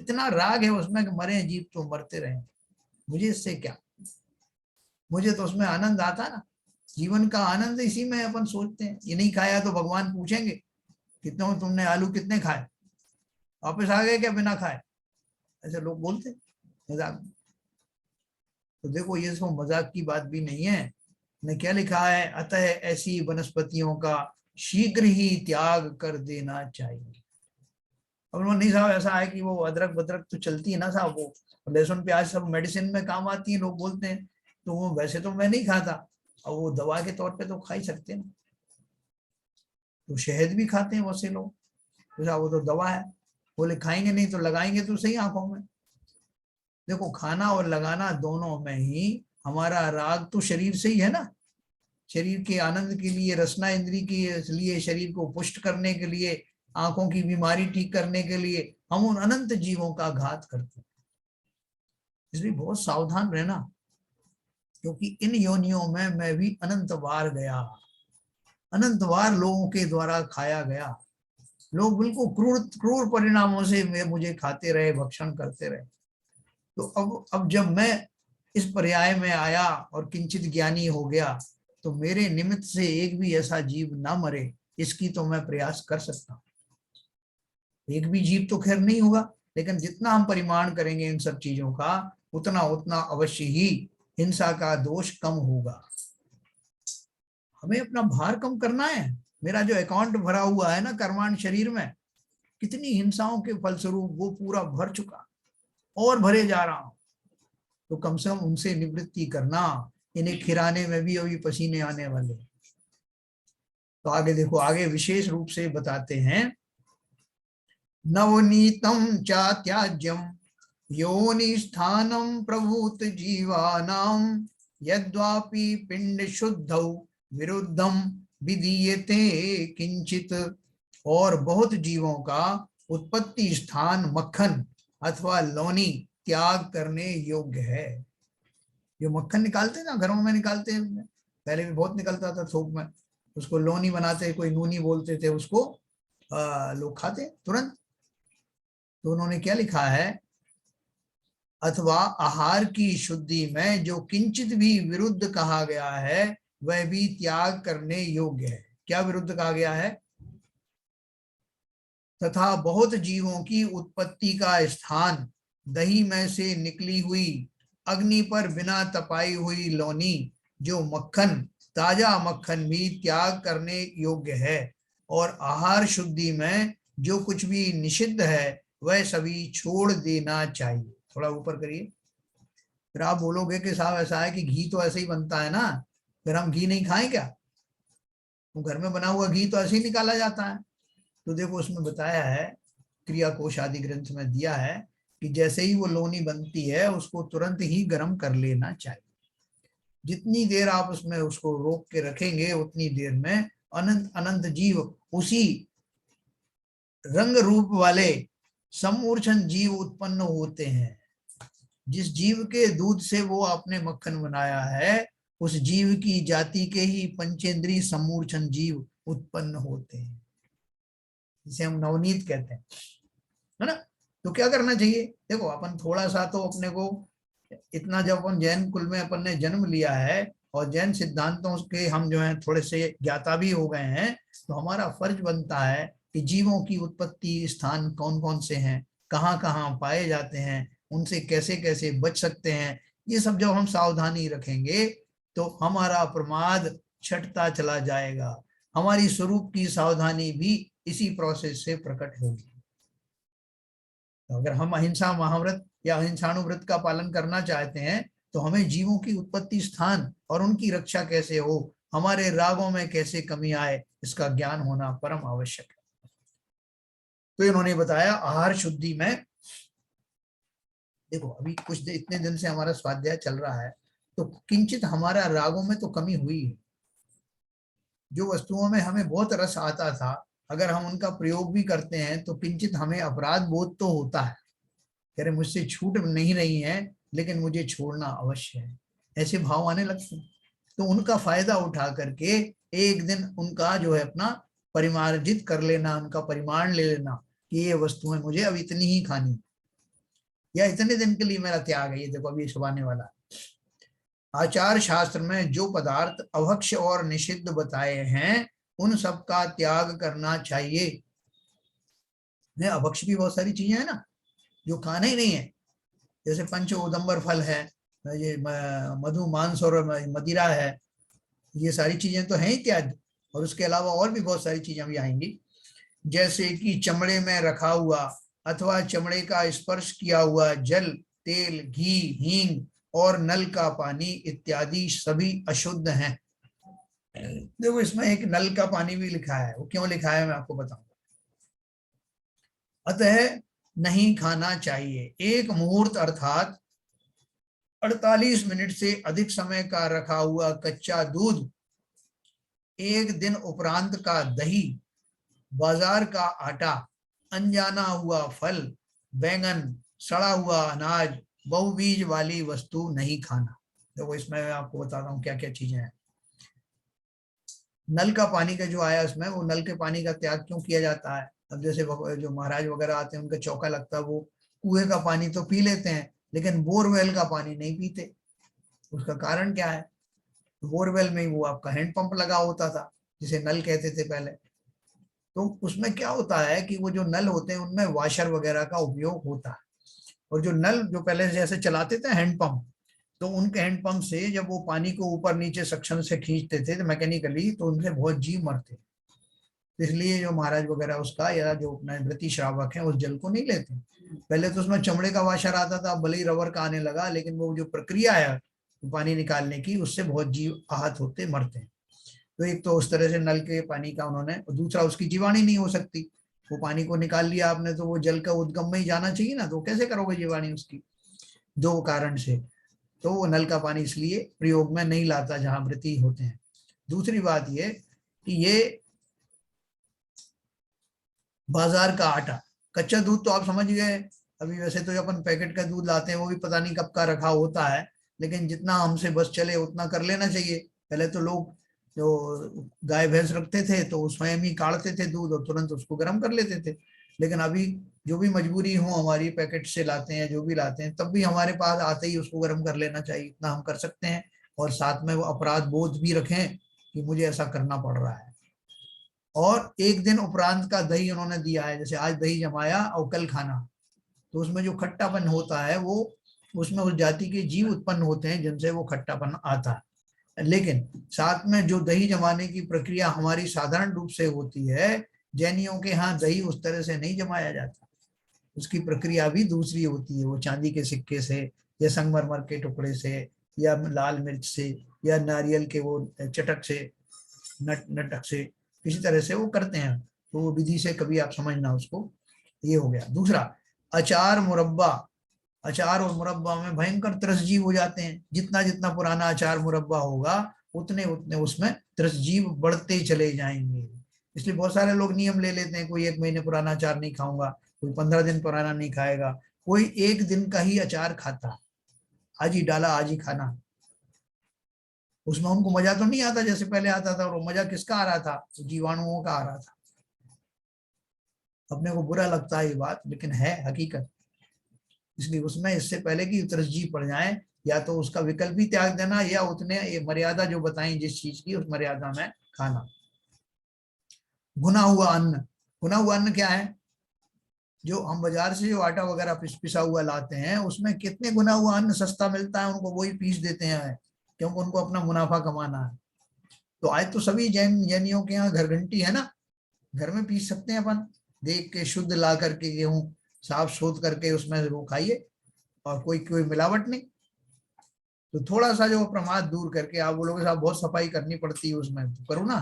इतना राग है उसमें कि मरे जीव तो मरते रहे, मुझे इससे क्या, मुझे तो उसमें आनंद आता ना। जीवन का आनंद इसी में अपन सोचते हैं। ये नहीं खाया तो भगवान पूछेंगे कितने तुमने आलू कितने खाए, वापस आ गए क्या बिना खाए? ऐसे लोग बोलते मजाक। तो देखो ये सब मजाक की बात भी नहीं है। ने क्या लिखा है? अतः ऐसी वनस्पतियों का शीघ्र ही त्याग कर देना चाहिए। अब नहीं साहब ऐसा है कि वो अदरक बदरक तो चलती है ना साहब, वो लहसुन प्याज सब मेडिसिन में काम आती है, लोग बोलते हैं, तो वो वैसे तो मैं नहीं खाता, और वो दवा के तौर पे तो खा ही सकते हैं। तो शहद भी खाते हैं बहुत से लोग, तो वो तो दवा है, बोले खाएंगे नहीं तो लगाएंगे तो सही आंखों में। देखो खाना और लगाना दोनों में ही हमारा राग तो शरीर से ही है ना। शरीर के आनंद के लिए, रसना इंद्री के लिए, शरीर को पुष्ट करने के लिए, आंखों की बीमारी ठीक करने के लिए हम उन अनंत जीवों का घात करते हैं। इसलिए बहुत सावधान रहना, क्योंकि इन योनियों में मैं भी अनंत बार गया, अनंत बार लोगों के द्वारा खाया गया। लोग बिल्कुल क्रूर क्रूर परिणामों से मुझे खाते रहे, भक्षण करते रहे। तो अब जब मैं इस पर्याय में आया और किंचित ज्ञानी हो गया, तो मेरे निमित्त से एक भी ऐसा जीव ना मरे, इसकी तो मैं प्रयास कर सकता हूं। एक भी जीव तो खैर नहीं होगा, लेकिन जितना हम परिमाण करेंगे इन सब चीजों का, उतना उतना अवश्य ही हिंसा का दोष कम होगा। हमें अपना भार कम करना है। मेरा जो अकाउंट भरा हुआ है ना कर्मांड शरीर में, कितनी हिंसाओं के फलस्वरूप वो पूरा भर चुका और भरे जा रहा हूं, तो कम से कम उनसे निवृत्ति करना। इन्हें खिराने में भी अभी पसीने आने वाले। तो आगे देखो, आगे विशेष रूप से बताते हैं, नवनीतम चा त्याज्यम योनि स्थानम प्रभूत जीवानाम यद्वापि पिंड शुद्धौ विरुद्धम विधीयते किंचित। और बहुत जीवों का उत्पत्ति स्थान मक्खन अथवा लोनी त्याग करने योग्य है। जो मक्खन निकालते हैं ना, घरों में निकालते हैं, पहले भी बहुत निकलता था थोक में, उसको लोनी बनाते, कोई नूनी बोलते थे उसको, लोग खाते तुरंत। तो उन्होंने क्या लिखा है, अथवा आहार की शुद्धि में जो किंचित भी विरुद्ध कहा गया है वह भी त्याग करने योग्य है। क्या विरुद्ध कहा गया है? तथा बहुत जीवों की उत्पत्ति का स्थान दही में से निकली हुई अग्नि पर बिना तपाई हुई लौनी जो मक्खन, ताजा मक्खन भी त्याग करने योग्य है, और आहार शुद्धि में जो कुछ भी निषिद्ध है वह सभी छोड़ देना चाहिए। थोड़ा ऊपर करिए। फिर आप बोलोगे कि साहब ऐसा है कि घी तो ऐसे ही बनता है ना, फिर हम घी नहीं खाएं क्या? तो घर में बना हुआ घी तो ऐसे ही निकाला जाता है। तो देखो उसमें बताया है, क्रिया कोश आदि ग्रंथ में दिया है कि जैसे ही वो लोनी बनती है उसको तुरंत ही गर्म कर लेना चाहिए। जितनी देर आप उसमें उसको रोक के रखेंगे उतनी देर में अनंत अनंत जीव उसी रंग रूप वाले समूर्छन जीव उत्पन्न होते हैं। जिस जीव के दूध से वो आपने मक्खन बनाया है उस जीव की जाति के ही पंचेंद्रीय समूर्छन जीव उत्पन्न होते हैं, जिसे हम नवनीत कहते हैं, है ना। तो क्या करना चाहिए? देखो अपन थोड़ा सा तो अपने को इतना, जब अपन जैन कुल में अपन ने जन्म लिया है और जैन सिद्धांतों के हम जो है थोड़े से ज्ञाता भी हो गए हैं, तो हमारा फर्ज बनता है कि जीवों की उत्पत्ति स्थान कौन कौन से हैं, कहाँ कहाँ पाए जाते हैं, उनसे कैसे कैसे बच सकते हैं, ये सब जब हम सावधानी रखेंगे तो हमारा प्रमाद छटता चला जाएगा। हमारी स्वरूप की सावधानी भी इसी प्रोसेस से प्रकट होगी। तो अगर हम अहिंसा महाव्रत या अहिंसाणुव्रत का पालन करना चाहते हैं तो हमें जीवों की उत्पत्ति स्थान और उनकी रक्षा कैसे हो, हमारे रागों में कैसे कमी आए, इसका ज्ञान होना परम आवश्यक है। तो इन्होंने बताया आहार शुद्धि में, देखो अभी कुछ इतने दिन से हमारा स्वाध्याय चल रहा है तो किंचित हमारा रागों में तो कमी हुई है। जो वस्तुओं में हमें बहुत रस आता था, अगर हम उनका प्रयोग भी करते हैं तो किंचित हमें अपराध बोध तो होता है, कह रहे मुझसे छूट नहीं रही है लेकिन मुझे छोड़ना अवश्य है, ऐसे भाव आने लगते हैं। तो उनका फायदा उठा करके एक दिन उनका जो है अपना परिमार्जित कर लेना, उनका परिमाण ले लेना कि ये वस्तुएं मुझे अब इतनी ही खानी, या इतने दिन के लिए मेरा त्याग है। ये देखो अभी सब आने वाला है। आचार शास्त्र में जो पदार्थ अभक्ष और निषिद्ध बताए हैं उन सब का त्याग करना चाहिए। अभक्ष भी बहुत सारी चीजें हैं ना जो खाना ही नहीं है, जैसे पंच उदंबर फल है, ये मधु मांस और मदिरा है, ये सारी चीजें तो हैं ही त्याग। और उसके अलावा और भी बहुत सारी चीजें भी आएंगी, जैसे कि चमड़े में रखा हुआ अथवा चमड़े का स्पर्श किया हुआ जल, तेल, घी, हींग और नल का पानी इत्यादि सभी अशुद्ध हैं। देखो इसमें एक नल का पानी भी लिखा है, वो क्यों लिखा है मैं आपको बताऊंगा। अतः नहीं खाना चाहिए। एक मुहूर्त अर्थात 48 मिनट से अधिक समय का रखा हुआ कच्चा दूध, एक दिन उपरांत का दही, बाजार का आटा, अनजाना हुआ फल, बैंगन, सड़ा हुआ अनाज, बहुबीज वाली वस्तु नहीं खाना। देखो इसमें मैं आपको बताता हूँ क्या क्या चीजें हैं। नल का पानी का जो आया उसमें, वो नल के पानी का त्याग क्यों किया जाता है? अब जैसे जो महाराज वगैरह आते हैं उनका चौका लगता है, वो कुएं का पानी तो पी लेते हैं लेकिन बोरवेल का पानी नहीं पीते। उसका कारण क्या है? बोरवेल में वो आपका हैंडपंप लगा होता था जिसे नल कहते थे पहले। तो उसमें क्या होता है कि वो जो नल होते हैं उनमें वाशर वगैरह का उपयोग होता है, और जो नल जो पहले जैसे चलाते थे हैंडपंप, तो उनके हैंडपंप से जब वो पानी को ऊपर नीचे सक्शन से खींचते थे तो मैकेनिकली, तो उनसे बहुत जीव मरते। इसलिए जो महाराज वगैरह उसका या जो अपने व्रती श्रावक हैं उस जल को नहीं लेते। पहले तो उसमें चमड़े का वाशर आता था, भले ही रबर का आने लगा, लेकिन वो जो प्रक्रिया है पानी निकालने की उससे बहुत जीव आहत होते, मरते हैं। तो एक तो उस तरह से नल के पानी का उन्होंने, और दूसरा उसकी जीवाणी नहीं हो सकती। वो पानी को निकाल लिया आपने तो वो जल का उद्गम में ही जाना चाहिए ना, तो कैसे करोगे जीवाणी उसकी? दो कारण से तो वो नल का पानी इसलिए प्रयोग में नहीं लाता जहां व्रती होते हैं। दूसरी बात ये कि ये बाजार का आटा, कच्चा दूध तो आप समझ गए। अभी वैसे तो अपन पैकेट का दूध लाते हैं वो भी पता नहीं कब का रखा होता है, लेकिन जितना हमसे बस चले उतना कर लेना चाहिए। पहले तो लोग जो गाय भैंस रखते थे तो वो स्वयं ही काढ़ते थे दूध और तुरंत उसको गर्म कर लेते थे। लेकिन अभी जो भी मजबूरी हो हमारी, पैकेट से लाते हैं जो भी लाते हैं, तब भी हमारे पास आते ही उसको गर्म कर लेना चाहिए, इतना हम कर सकते हैं। और साथ में वो अपराध बोध भी रखें कि मुझे ऐसा करना पड़ रहा है। और एक दिन उपरांत का दही उन्होंने दिया है, जैसे आज दही जमाया और कल खाना, तो उसमें जो खट्टापन होता है वो उसमें उस जाति के जीव उत्पन्न होते हैं जिनसे वो खट्टापन आता है। लेकिन साथ में जो दही जमाने की प्रक्रिया हमारी साधारण रूप से होती है, जैनियों के यहाँ दही उस तरह से नहीं जमाया जाता, उसकी प्रक्रिया भी दूसरी होती है। वो चांदी के सिक्के से या संगमरमर के टुकड़े से या लाल मिर्च से या नारियल के वो चटक से नटक से किसी तरह से वो करते हैं, तो वो विधि से कभी आप समझना उसको। ये हो गया। दूसरा, अचार मुरब्बा। अचार और मुरब्बा में भयंकर त्रसजीव हो जाते हैं। जितना जितना पुराना अचार मुरब्बा होगा उतने उतने उसमें त्रसजीव बढ़ते चले जाएंगे। इसलिए बहुत सारे लोग नियम ले लेते हैं, कोई 1 महीने पुराना अचार नहीं खाऊंगा, कोई 15 दिन पुराना नहीं खाएगा, कोई 1 दिन का ही अचार खाता, आज ही डाला आज ही खाना। उसमें उनको मजा तो नहीं आता जैसे पहले आता था, और मजा किसका आ रहा था? जीवाणुओं का आ रहा था। अपने को बुरा लगता है ये बात, लेकिन है हकीकत। इसलिए उसमें इससे पहले कि त्रसजी पड़ जाए, या तो उसका विकल्प ही त्याग देना या उतने मर्यादा जो बताई जिस चीज की, उस मर्यादा में खाना। भुना हुआ अन्न। भुना हुआ अन्न क्या है? जो हम बाजार से जो आटा वगैरह पिसा हुआ लाते हैं, उसमें कितने गुना हुआ अन्न सस्ता मिलता है, उनको वही पीस देते हैं क्योंकि उनको अपना मुनाफा कमाना है। तो आज तो सभी जैनियों के यहाँ घर घंटी है ना, घर में पीस सकते हैं अपन, देख के शुद्ध ला करके गेहूं साफ सोध करके उसमें वो खाइए, और कोई कोई मिलावट नहीं। तो थोड़ा सा जो प्रमाद दूर करके, आप बोलोगे साहब बहुत सफाई करनी पड़ती है उसमें, तो करो ना।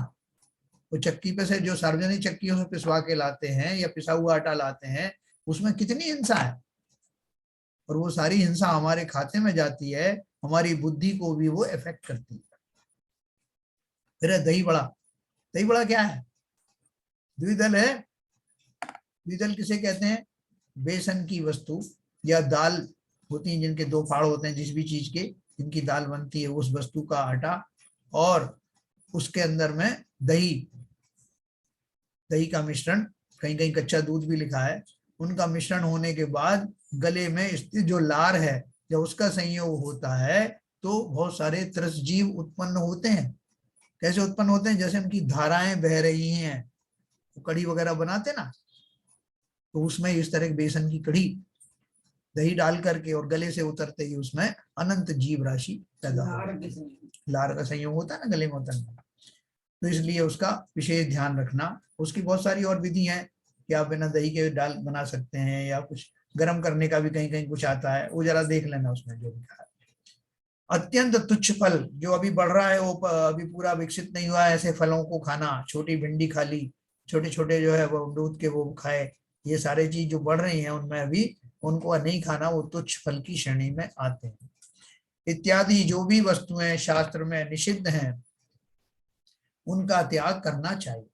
वो चक्की पे से जो सार्वजनिक चक्कियों से पिसवा के लाते हैं या पिसा हुआ आटा लाते हैं, उसमें कितनी हिंसा है, और वो सारी हिंसा हमारे खाते में जाती है, हमारी बुद्धि को भी वो इफेक्ट करती है। फिर है दही बड़ा। दही बड़ा क्या है? द्विदल है। द्विदल किसे कहते हैं? बेसन की वस्तु या दाल होती है जिनके 2 फाड़ होते हैं, जिस भी चीज के जिनकी दाल बनती है, उस वस्तु का आटा, और उसके अंदर में दही, दही का मिश्रण, कहीं कहीं कच्चा दूध भी लिखा है, उनका मिश्रण होने के बाद गले में स्थित जो लार है, जब उसका संयोग होता है तो बहुत सारे त्रसजीव उत्पन्न होते हैं। कैसे उत्पन्न होते हैं? जैसे उनकी धाराएं बह रही हैं, तो कढ़ी वगैरह बनाते ना, तो उसमें इस तरह की बेसन की कढ़ी दही डाल करके और गले से उतरते ही उसमें अनंत जीव राशि पैदा हो जाती है। लार का संयोग होता है ना गले में उतरना, तो इसलिए उसका विशेष ध्यान रखना। उसकी बहुत सारी और विधि हैं कि आप बिना दही के डाल बना सकते हैं, या कुछ गर्म करने का भी कहीं कहीं कुछ आता है, वो जरा देख लेना उसमें जो लिखा है। अत्यंत तुच्छ फल, जो अभी बढ़ रहा है, वो अभी पूरा विकसित नहीं हुआ है, ऐसे फलों को खाना, छोटी भिंडी खा ली, छोटे छोटे जो है वो दूध के वो खाए, ये सारे चीज जो बढ़ रही हैं उनमें अभी उनको नहीं खाना, वो तुच्छ फल की श्रेणी में आते हैं। इत्यादि जो भी वस्तुएं शास्त्र में निषिद्ध हैं उनका त्याग करना चाहिए।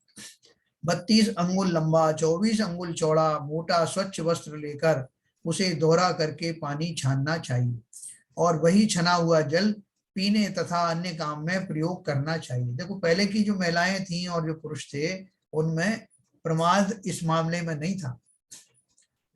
32 अंगुल लंबा 24 अंगुल चौड़ा मोटा स्वच्छ वस्त्र लेकर उसे दोहरा करके पानी छानना चाहिए, और वही छना हुआ जल पीने तथा अन्य काम में प्रयोग करना चाहिए। देखो पहले की जो महिलाएं थी और जो पुरुष थे, उनमें प्रमाद इस मामले में नहीं था।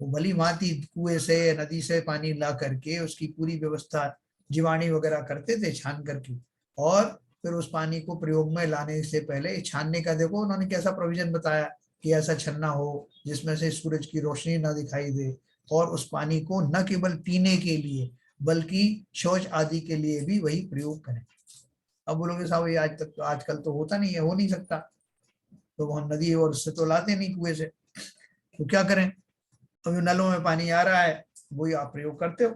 वो भली भांति कुएं से नदी से पानी ला करके उसकी पूरी व्यवस्था जीवाणी वगैरह करते थे छान करके, और फिर उस पानी को प्रयोग में लाने से पहले छानने का देखो उन्होंने कैसा प्रोविजन बताया कि ऐसा छन्ना हो जिसमें से सूरज की रोशनी ना दिखाई दे, और उस पानी को न केवल पीने के लिए बल्कि शौच आदि के लिए भी वही प्रयोग करें। अब बोलोगे साहब ये आज तक तो आजकल तो होता नहीं है, हो नहीं सकता, तो हम नदी और उससे तो लाते नहीं कुएं से, तो क्या करें? तो नलों में पानी आ रहा है वही आप प्रयोग करते हो।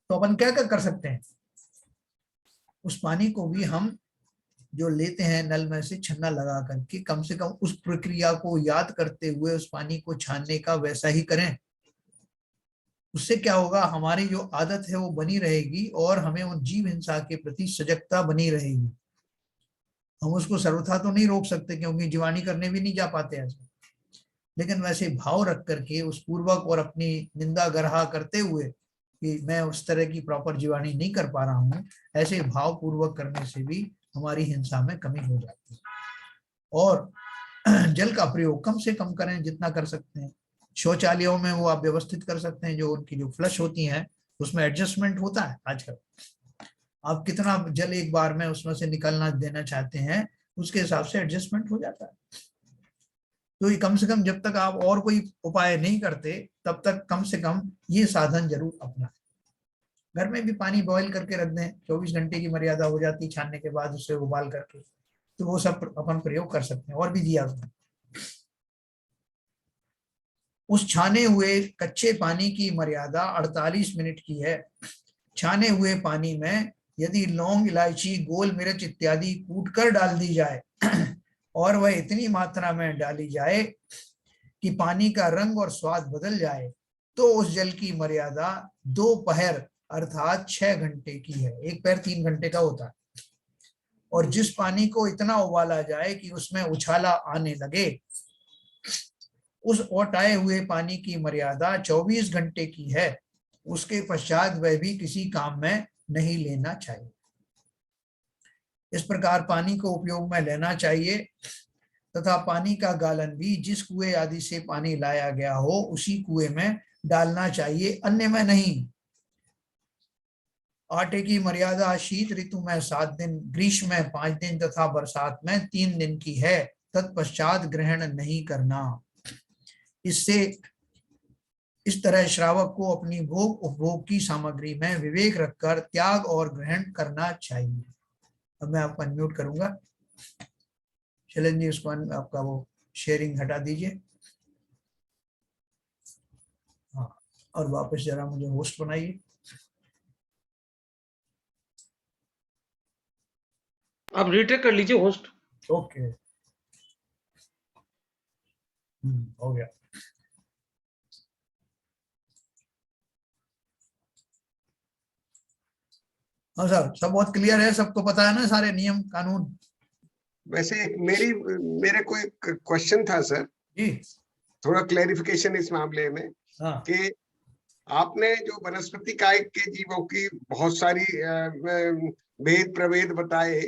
तो अपन क्या क्या कर सकते हैं? उस पानी को भी हम जो लेते हैं नल में से छन्ना लगा करके, कम से कम उस प्रक्रिया को याद करते हुए उस पानी को छानने का वैसा ही करें। उससे क्या होगा, हमारी जो आदत है वो बनी रहेगी और हमें उन जीव हिंसा के प्रति सजगता बनी रहेगी। हम उसको सर्वथा तो नहीं रोक सकते क्योंकि जीवानी करने भी नहीं जा पाते ऐसे, लेकिन वैसे भाव रख करके उस पूर्वक और अपनी निंदा गरहा करते हुए कि मैं उस तरह की प्रॉपर जीवानी नहीं कर पा रहा हूँ, ऐसे भाव पूर्वक करने से भी हमारी हिंसा में कमी हो जाती है। और जल का प्रयोग कम से कम करें जितना कर सकते हैं। शौचालयों में वो आप व्यवस्थित कर सकते हैं, जो उनकी जो फ्लश होती हैं उसमें एडजस्टमेंट होता है आजकल। आप कितना जल एक बार में उसमें से निकलना देना चाहते हैं, उसके हिसाब से एडजस्टमेंट हो जाता है। तो ये कम से कम जब तक आप और कोई उपाय नहीं करते तब तक कम से कम ये साधन जरूर अपना। घर में भी पानी बॉईल करके रख दें, 24 घंटे की मर्यादा हो जाती है छानने के बाद उसे उबाल करके, तो वो सब अपन प्रयोग कर सकते हैं। और भी दिया उसने, उस छाने हुए कच्चे पानी की मर्यादा 48 मिनट की है। छाने हुए पानी में यदि लौंग, इलायची, गोल मिर्च इत्यादि कूट कर डाल दी जाए और वह इतनी मात्रा में डाली जाए कि पानी का रंग और स्वाद बदल जाए, तो उस जल की मर्यादा 2 पहर अर्थात 6 घंटे की है। एक पैर 3 घंटे का होता है। और जिस पानी को इतना उबाला जाए कि उसमें उछाला आने लगे, उस औटाए हुए पानी की मर्यादा 24 घंटे की है। उसके पश्चात वह भी किसी काम में नहीं लेना चाहिए। इस प्रकार पानी को उपयोग में लेना चाहिए तथा पानी का गालन भी जिस कुएं आदि से पानी लाया गया हो उसी कुएं में डालना चाहिए, अन्य में नहीं। आटे की मर्यादा शीत ऋतु में 7 दिन, ग्रीष्म में 5 दिन तथा बरसात में 3 दिन की है। तत्पश्चात ग्रहण नहीं करना। इससे इस तरह श्रावक को अपनी भोग उपभोग की सामग्री में विवेक रखकर त्याग और ग्रहण करना चाहिए। अब मैं आपको अनम्यूट करूंगा। शैलेंद्र जी उसको आपका वो शेयरिंग हटा दीजिए। हाँ, और वापस जरा मुझे होस्ट बनाइए। आप रीटेक कर लीजिए होस्ट। ओके, हो गया। हाँ सर, सब बहुत क्लियर है, सबको पता है ना सारे नियम कानून? वैसे मेरे को एक क्वेश्चन था सर, जी। थोड़ा क्लैरिफिकेशन इस मामले में हाँ कि आपने जो वनस्पति काय के जीवों की बहुत सारी भेद प्रभेद बताए,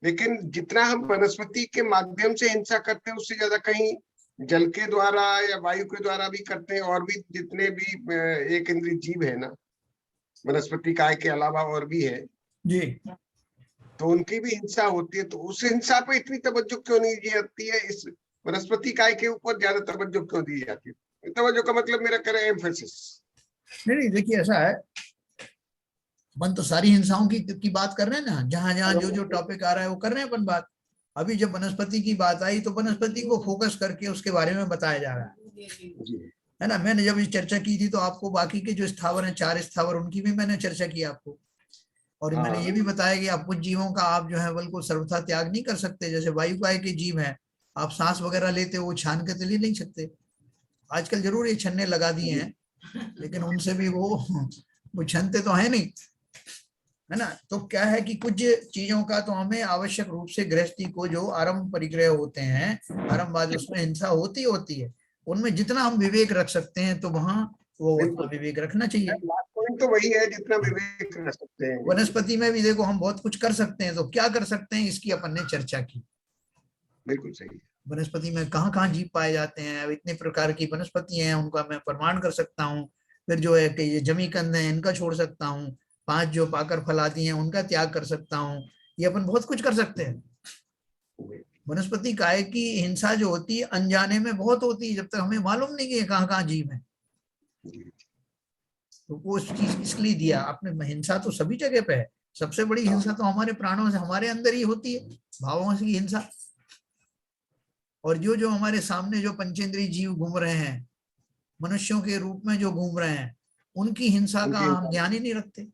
लेकिन जितना हम वनस्पति के माध्यम से हिंसा करते हैं उससे ज्यादा कहीं जल के द्वारा या वायु के द्वारा भी करते हैं। और भी जितने भी एक इंद्रिय जीव है ना, वनस्पति काय के अलावा और भी है जी। तो उनकी भी हिंसा होती है। तो उस हिंसा पे इतनी तवज्जो क्यों नहीं दी जाती है? इस वनस्पति काय के ऊपर ज्यादा तवज्जो क्यों दी जाती है? तवज्जो का मतलब मेरा कह रहा है एम्फेसिस। नहीं, देखिए ऐसा है, अपन तो सारी हिंसाओं की बात कर रहे हैं ना, जहां जहां जो जो टॉपिक आ रहा है वो कर रहे हैं अपन बात। अभी जब वनस्पति की बात आई तो वनस्पति को फोकस करके उसके बारे में बताया जा रहा है ना। मैंने जब ये चर्चा की थी तो आपको बाकी के जो स्थावर हैं, 4 स्थावर, उनकी भी मैंने चर्चा की आपको। और मैंने ये भी बताया कि आप कुछ जीवों का आप जो है बिल्कुल सर्वथा त्याग नहीं कर सकते। जैसे वायु काय के जीव हैं, आप सांस वगैरह लेते हो, वो छान के तो ले नहीं सकते। आजकल जरूर ये छन्ने लगा दिए हैं, लेकिन उनसे भी वो छनते तो है नहीं, है ना। तो क्या है कि कुछ चीजों का तो हमें आवश्यक रूप से गृहस्थी को जो आरंभ परिग्रह होते हैं, आरंभवाद, उसमें हिंसा होती है, उनमें जितना हम विवेक रख सकते हैं तो वहां वो अपना विवेक रखना चाहिए। पॉइंट तो वही है, जितना विवेक रख सकते हैं। वनस्पति में भी देखो हम बहुत कुछ कर सकते हैं, तो क्या कर सकते हैं इसकी अपन ने चर्चा की। बिल्कुल सही। वनस्पति में कहाँ कहाँ जीव पाए जाते हैं, अब इतने प्रकार की वनस्पति हैं, उनका मैं प्रमाण कर सकता हूँ। फिर जो है कि ये जमीकंद है, इनका छोड़ सकता हूँ। 5 जो पाकर फलाती हैं उनका त्याग कर सकता हूँ। ये अपन बहुत कुछ कर सकते हैं। वनस्पति काय की हिंसा जो होती है अनजाने में बहुत होती है, जब तक हमें मालूम नहीं कि कहाँ कहाँ जीव है। तो वो इसलिए दिया आपने। हिंसा तो सभी जगह पे है। सबसे बड़ी हिंसा तो हमारे प्राणों से, हमारे अंदर ही होती है, भावों की हिंसा। और जो जो हमारे सामने जो पंचेंद्रीय जीव घूम रहे हैं, मनुष्यों के रूप में जो घूम रहे हैं, उनकी हिंसा का हम ध्यान ही नहीं रखते।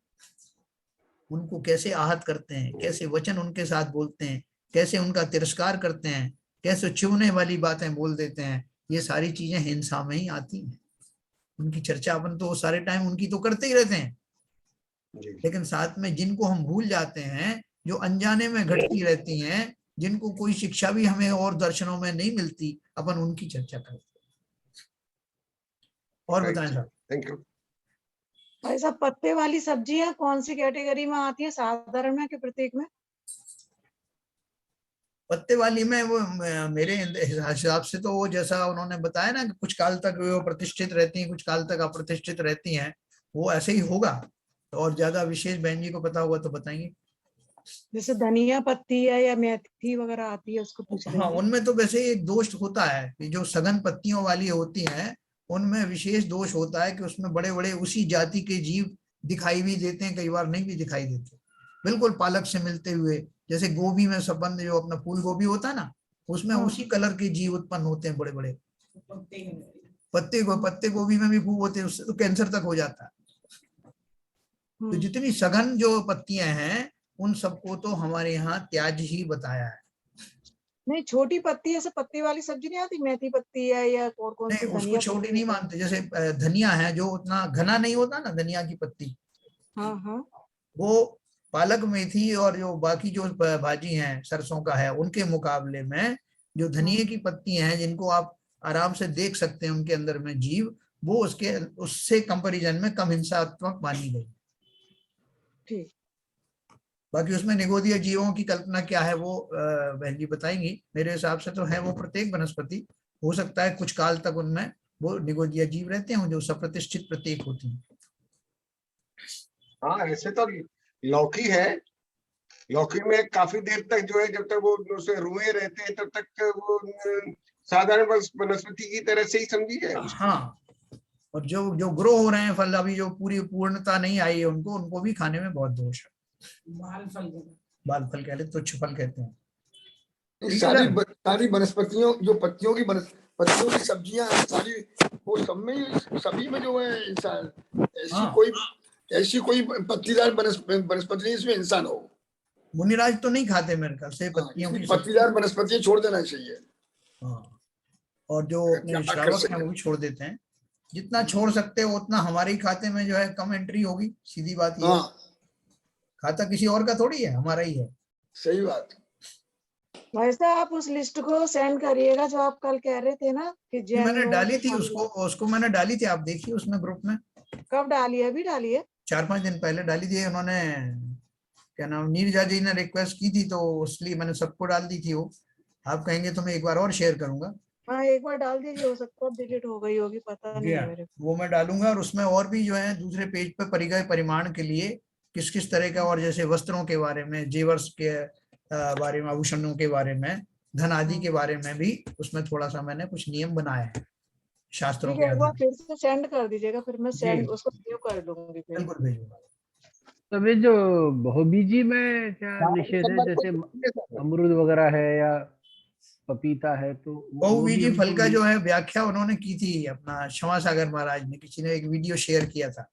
उनको कैसे आहत करते हैं, कैसे वचन उनके साथ बोलते हैं, कैसे उनका तिरस्कार करते हैं, कैसे छूने वाली बातें बोल देते हैं। ये सारी चीजें हिंसा में ही आती हैं। उनकी चर्चा अपन तो सारे टाइम उनकी तो करते ही रहते हैं, लेकिन साथ में जिनको हम भूल जाते हैं, जो अनजाने में घटती रहती हैं, जिनको कोई शिक्षा भी हमें और दर्शनों में नहीं मिलती, अपन उनकी चर्चा करते हैं। और बताएं साहब। थैंक यू भाई साहब, पत्ते वाली सब्जियां कौन सी कैटेगरी में आती है, साधारण में कि प्रत्येक में? पत्ते वाली में वो मेरे हिसाब से तो वो जैसा उन्होंने बताया ना कि कुछ काल तक वो प्रतिष्ठित रहती हैं, कुछ काल तक अप्रतिष्ठित रहती हैं, वो ऐसे ही होगा। तो और ज्यादा विशेष बहन जी को पता होगा तो बताएंगे। जैसे धनिया पत्ती है या मेथी वगैरह आती है, उसको पूछ रही हाँ, हूँ। उनमें तो वैसे एक दोष होता है कि जो सघन पत्तियों वाली होती हैं उनमें विशेष दोष होता है कि उसमें बड़े बड़े उसी जाति के जीव दिखाई भी देते हैं, कई बार नहीं भी दिखाई देते, बिल्कुल पालक से मिलते हुए। जैसे गोभी में संबंध जो अपना फूल गोभी होता है ना, उसमें हाँ। उसी कलर के जीव उत्पन्न होते हैं बड़े बड़े। पत्ते गोभी में भी खूब होते हैं, उससे तो कैंसर तक हो जाता है। तो जितनी सघन जो पत्तियां हैं उन सबको तो हमारे यहाँ त्याज ही बताया है। नहीं, छोटी पत्ती ऐसे पत्ती वाली सब्जी नहीं आती, मेथी पत्ती है या और कौन सी नहीं, उसको धनिया छोटी पत्ती नहीं है? मानते। जैसे धनिया है जो उतना घना नहीं होता ना, धनिया की पत्ती, हाँ हाँ। वो पालक मेथी और जो बाकी जो भाजी हैं सरसों का है उनके मुकाबले में जो धनिया की पत्ती हैं जिनको आप आराम से देख सकते हैं उनके अंदर में जीव, वो उसके उससे कंपैरिजन में कम हिंसात्मक मानी गई। ठीक। बाकी उसमें निगोदीय जीवों की कल्पना क्या है वो बहन जी बताएंगी। मेरे हिसाब से तो है वो प्रत्येक वनस्पति, हो सकता है कुछ काल तक उनमें वो निगोदीय जीव रहते हैं जो सप्रतिष्ठित प्रत्येक होती हैं। हाँ, ऐसे तो लौकी है, लौकी में काफी देर तक जो है, जब तक वो उसे रुए रहते हैं तब तक वो साधारण वनस्पति की तरह से ही समझी जाए उसको। हाँ, और जो जो ग्रो हो रहे हैं फल, अभी जो पूरी पूर्णता नहीं आई है उनको, उनको भी खाने में बहुत दोष है। बाल फल कह ले, तुच्छ फल कहते हैं। ठीक है सर? सारी वनस्पतियों जो पत्तियों की सब्जियां हैं सारी, वो सब में सभी में जो है इंसान, हाँ, ऐसी कोई पत्तीदार वनस्पति नहीं इसमें इंसान हो। मुनिराज तो नहीं खाते मेरे ख्याल से पत्तियों की पत्तीदार वनस्पतियां छोड़ देना चाहिए। हाँ, और जो अपने श्रावक हैं वो भी छोड़ देते हैं। जितना छोड़ सकते हो उतना हमारे ही खाते में जो है कम एंट्री होगी, सीधी बात ये है। खाता किसी और का थोड़ी है, हमारा ही है। सही बात। भाई साहब आप उस लिस्ट को सेंड करिएगा जो आप कल कह रहे थे ना कि जैन मैंने लोगों डाली के थी उसको मैंने डाली थी, आप देखिए उसमें ग्रुप में। कब डाली है? अभी डाली है? 4-5 दिन पहले डाली थी उन्होंने, क्या नाम, नीरजा जी ने रिक्वेस्ट की थी तो इसलिए मैंने सबको डाल दी थी वो। आप कहेंगे तो मैं एक बार और शेयर करूंगा। हाँ, एक बार डाल दीजिए, हो सकता है डिलीट हो गई होगी, पता नहीं है मेरे को। वो मैं डालूंगा, और उसमें और भी जो है दूसरे पेज पे परिगय परिमाण के लिए किस किस तरह का, और जैसे वस्त्रों के बारे में, जेवर्स के बारे में, आभूषणों के बारे में, धन आदि के बारे में भी उसमें थोड़ा सा मैंने कुछ नियम बनाए हैं शास्त्रों ठीक के है, एक बार आधार फिर से सेंड कर दीजिएगा, फिर मैं सेंड जी उसको सेव कर लूंगी फिर। बिल्कुल भेजूंगा। तो ये जो बहुबीजी में क्या निषेध है, जैसे अमरूद वगैरह है या पपीता है, तो वो भी बहुबीजी फल हमको का जो है व्याख्या उन्होंने की थी अपना क्षमा सागर महाराज ने, किसी ने एक वीडियो शेयर किया था।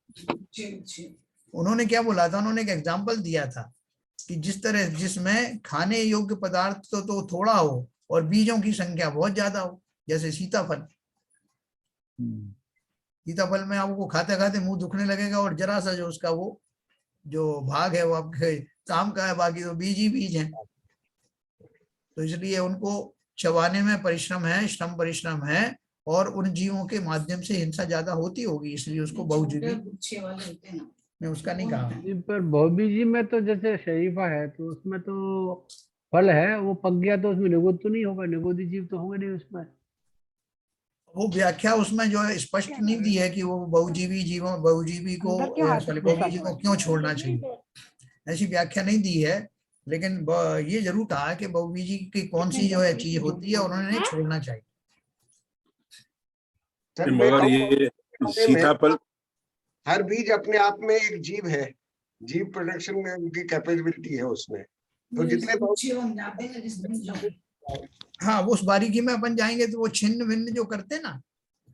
उन्होंने क्या बोला था, उन्होंने एक एग्जाम्पल दिया था कि जिस तरह जिसमें खाने योग्य पदार्थ तो थोड़ा हो और बीजों की संख्या बहुत ज्यादा हो, जैसे सीताफल। सीताफल में आपको खाते खाते मुंह दुखने लगेगा और जरा सा जो उसका वो जो भाग है वो आपके काम का है, बाकी तो बीज ही बीज है। तो इसलिए उनको चबाने में परिश्रम है, श्रम परिश्रम है, और उन जीवों के माध्यम से हिंसा ज्यादा होती होगी, इसलिए उसको बहुजीवी मैं उसका नहीं कहा। पर बहुबीजी में तो जैसे शरीफा है तो उसमें तो फल है, वो पक गया तो उसमें निगोद तो नहीं होगा, निगोदी जीव तो होंगे नहीं उसमें। वो व्याख्या उसमें जो है स्पष्ट नहीं दी है कि वो बहुजीवी को सॉरी बहुबीजी को क्यों छोड़ना चाहिए, ऐसी व्याख्या नहीं दी है। लेकिन ये जरूर कहा है कि बहुबीजी की कौन सी जो है चीज होती है उन्होंने नहीं छोड़ना चाहिए। मगर ये सीताफल, हर बीज अपने आप में एक जीव है, जीव प्रोडक्शन में उनकी कैपेबिलिटी है उसमें, तो जितने हाँ, वो उस बारीकी में अपन जाएंगे तो वो छिन्न भिन्न जो करते हैं ना,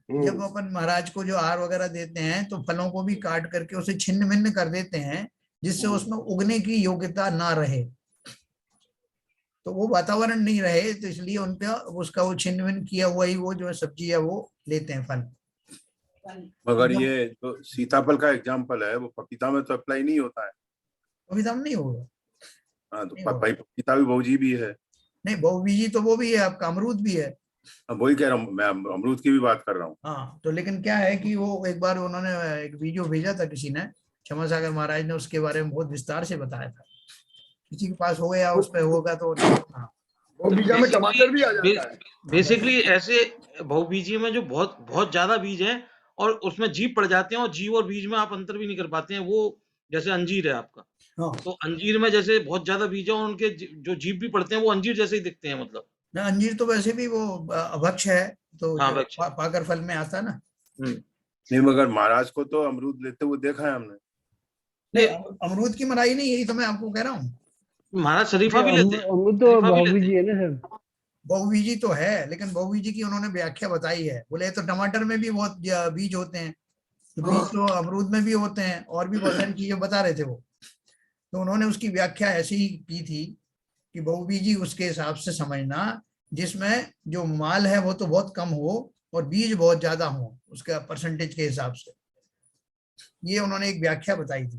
जब अपन महाराज को जो आहार वगैरह देते हैं तो फलों को भी काट करके उसे छिन्न भिन्न कर देते हैं, जिससे उसमें उगने की योग्यता ना रहे, तो वो वातावरण नहीं रहे, तो इसलिए उनका उसका वो छिन्न भिन्न किया हुआ ही वो जो है सब्जी है वो लेते हैं फल। मगर ये जो सीताफल का एग्जाम्पल है वो पपीता में तो अप्लाई नहीं होता है। पपीता में नहीं होगा। हाँ, तो भाई पपीता भी बहुजीवी है। नहीं, बहुबीजी तो वो भी है आपका, अमरूद भी है। वही कह रहा हूँ मैं, अमरूद की भी बात कर रहा हूँ। हाँ, तो लेकिन क्या है कि वो एक बार उन्होंने एक वीडियो भेजा था किसी ने, क्षमा सागर महाराज ने उसके बारे में बहुत विस्तार से बताया था। किसी के पास हो या उस पे होगा तो हाँ। बीजा में टमाटर भी आ जाता है। बेसिकली ऐसे बहुबीजी में जो बहुत बहुत ज्यादा बीज है और उसमें जीव पड़ जाते हैं और जीव और बीज में आप अंतर भी नहीं कर पाते हैं। वो जैसे अंजीर है आपका, हाँ तो अंजीर में जैसे बहुत ज्यादा बीज है और उनके जो जीव भी पड़ते हैं वो अंजीर जैसे ही दिखते हैं मतलब। ना, अंजीर तो वैसे भी वो अभक्ष है, तो हाँ, जो अभक्ष है। पाकर फल में आता है ना। नहीं, मगर महाराज को तो अमरूद लेते हुए देखा है हमने। नहीं, अमरूद की मनाही नहीं, यही तो मैं आपको कह रहा हूँ। महाराज शरीफा भी लेते हैं, अमरूद तो शरीफा भी लेते बहुबीजी हैं। है ना सर। बहुबीजी तो है, लेकिन बहुबीजी की उन्होंने व्याख्या बताई है। बोले तो टमाटर में भी बहुत बीज होते हैं, तो बीज तो अमरूद में भी होते हैं, और भी बहुत सारी चीजें बता रहे थे वो। तो उन्होंने उसकी व्याख्या ऐसी ही की थी कि बहुबीजी उसके हिसाब से समझना जिसमें जो माल है वो तो बहुत कम हो और बीज बहुत ज्यादा हो, उसका परसेंटेज के हिसाब से। ये उन्होंने एक व्याख्या बताई थी।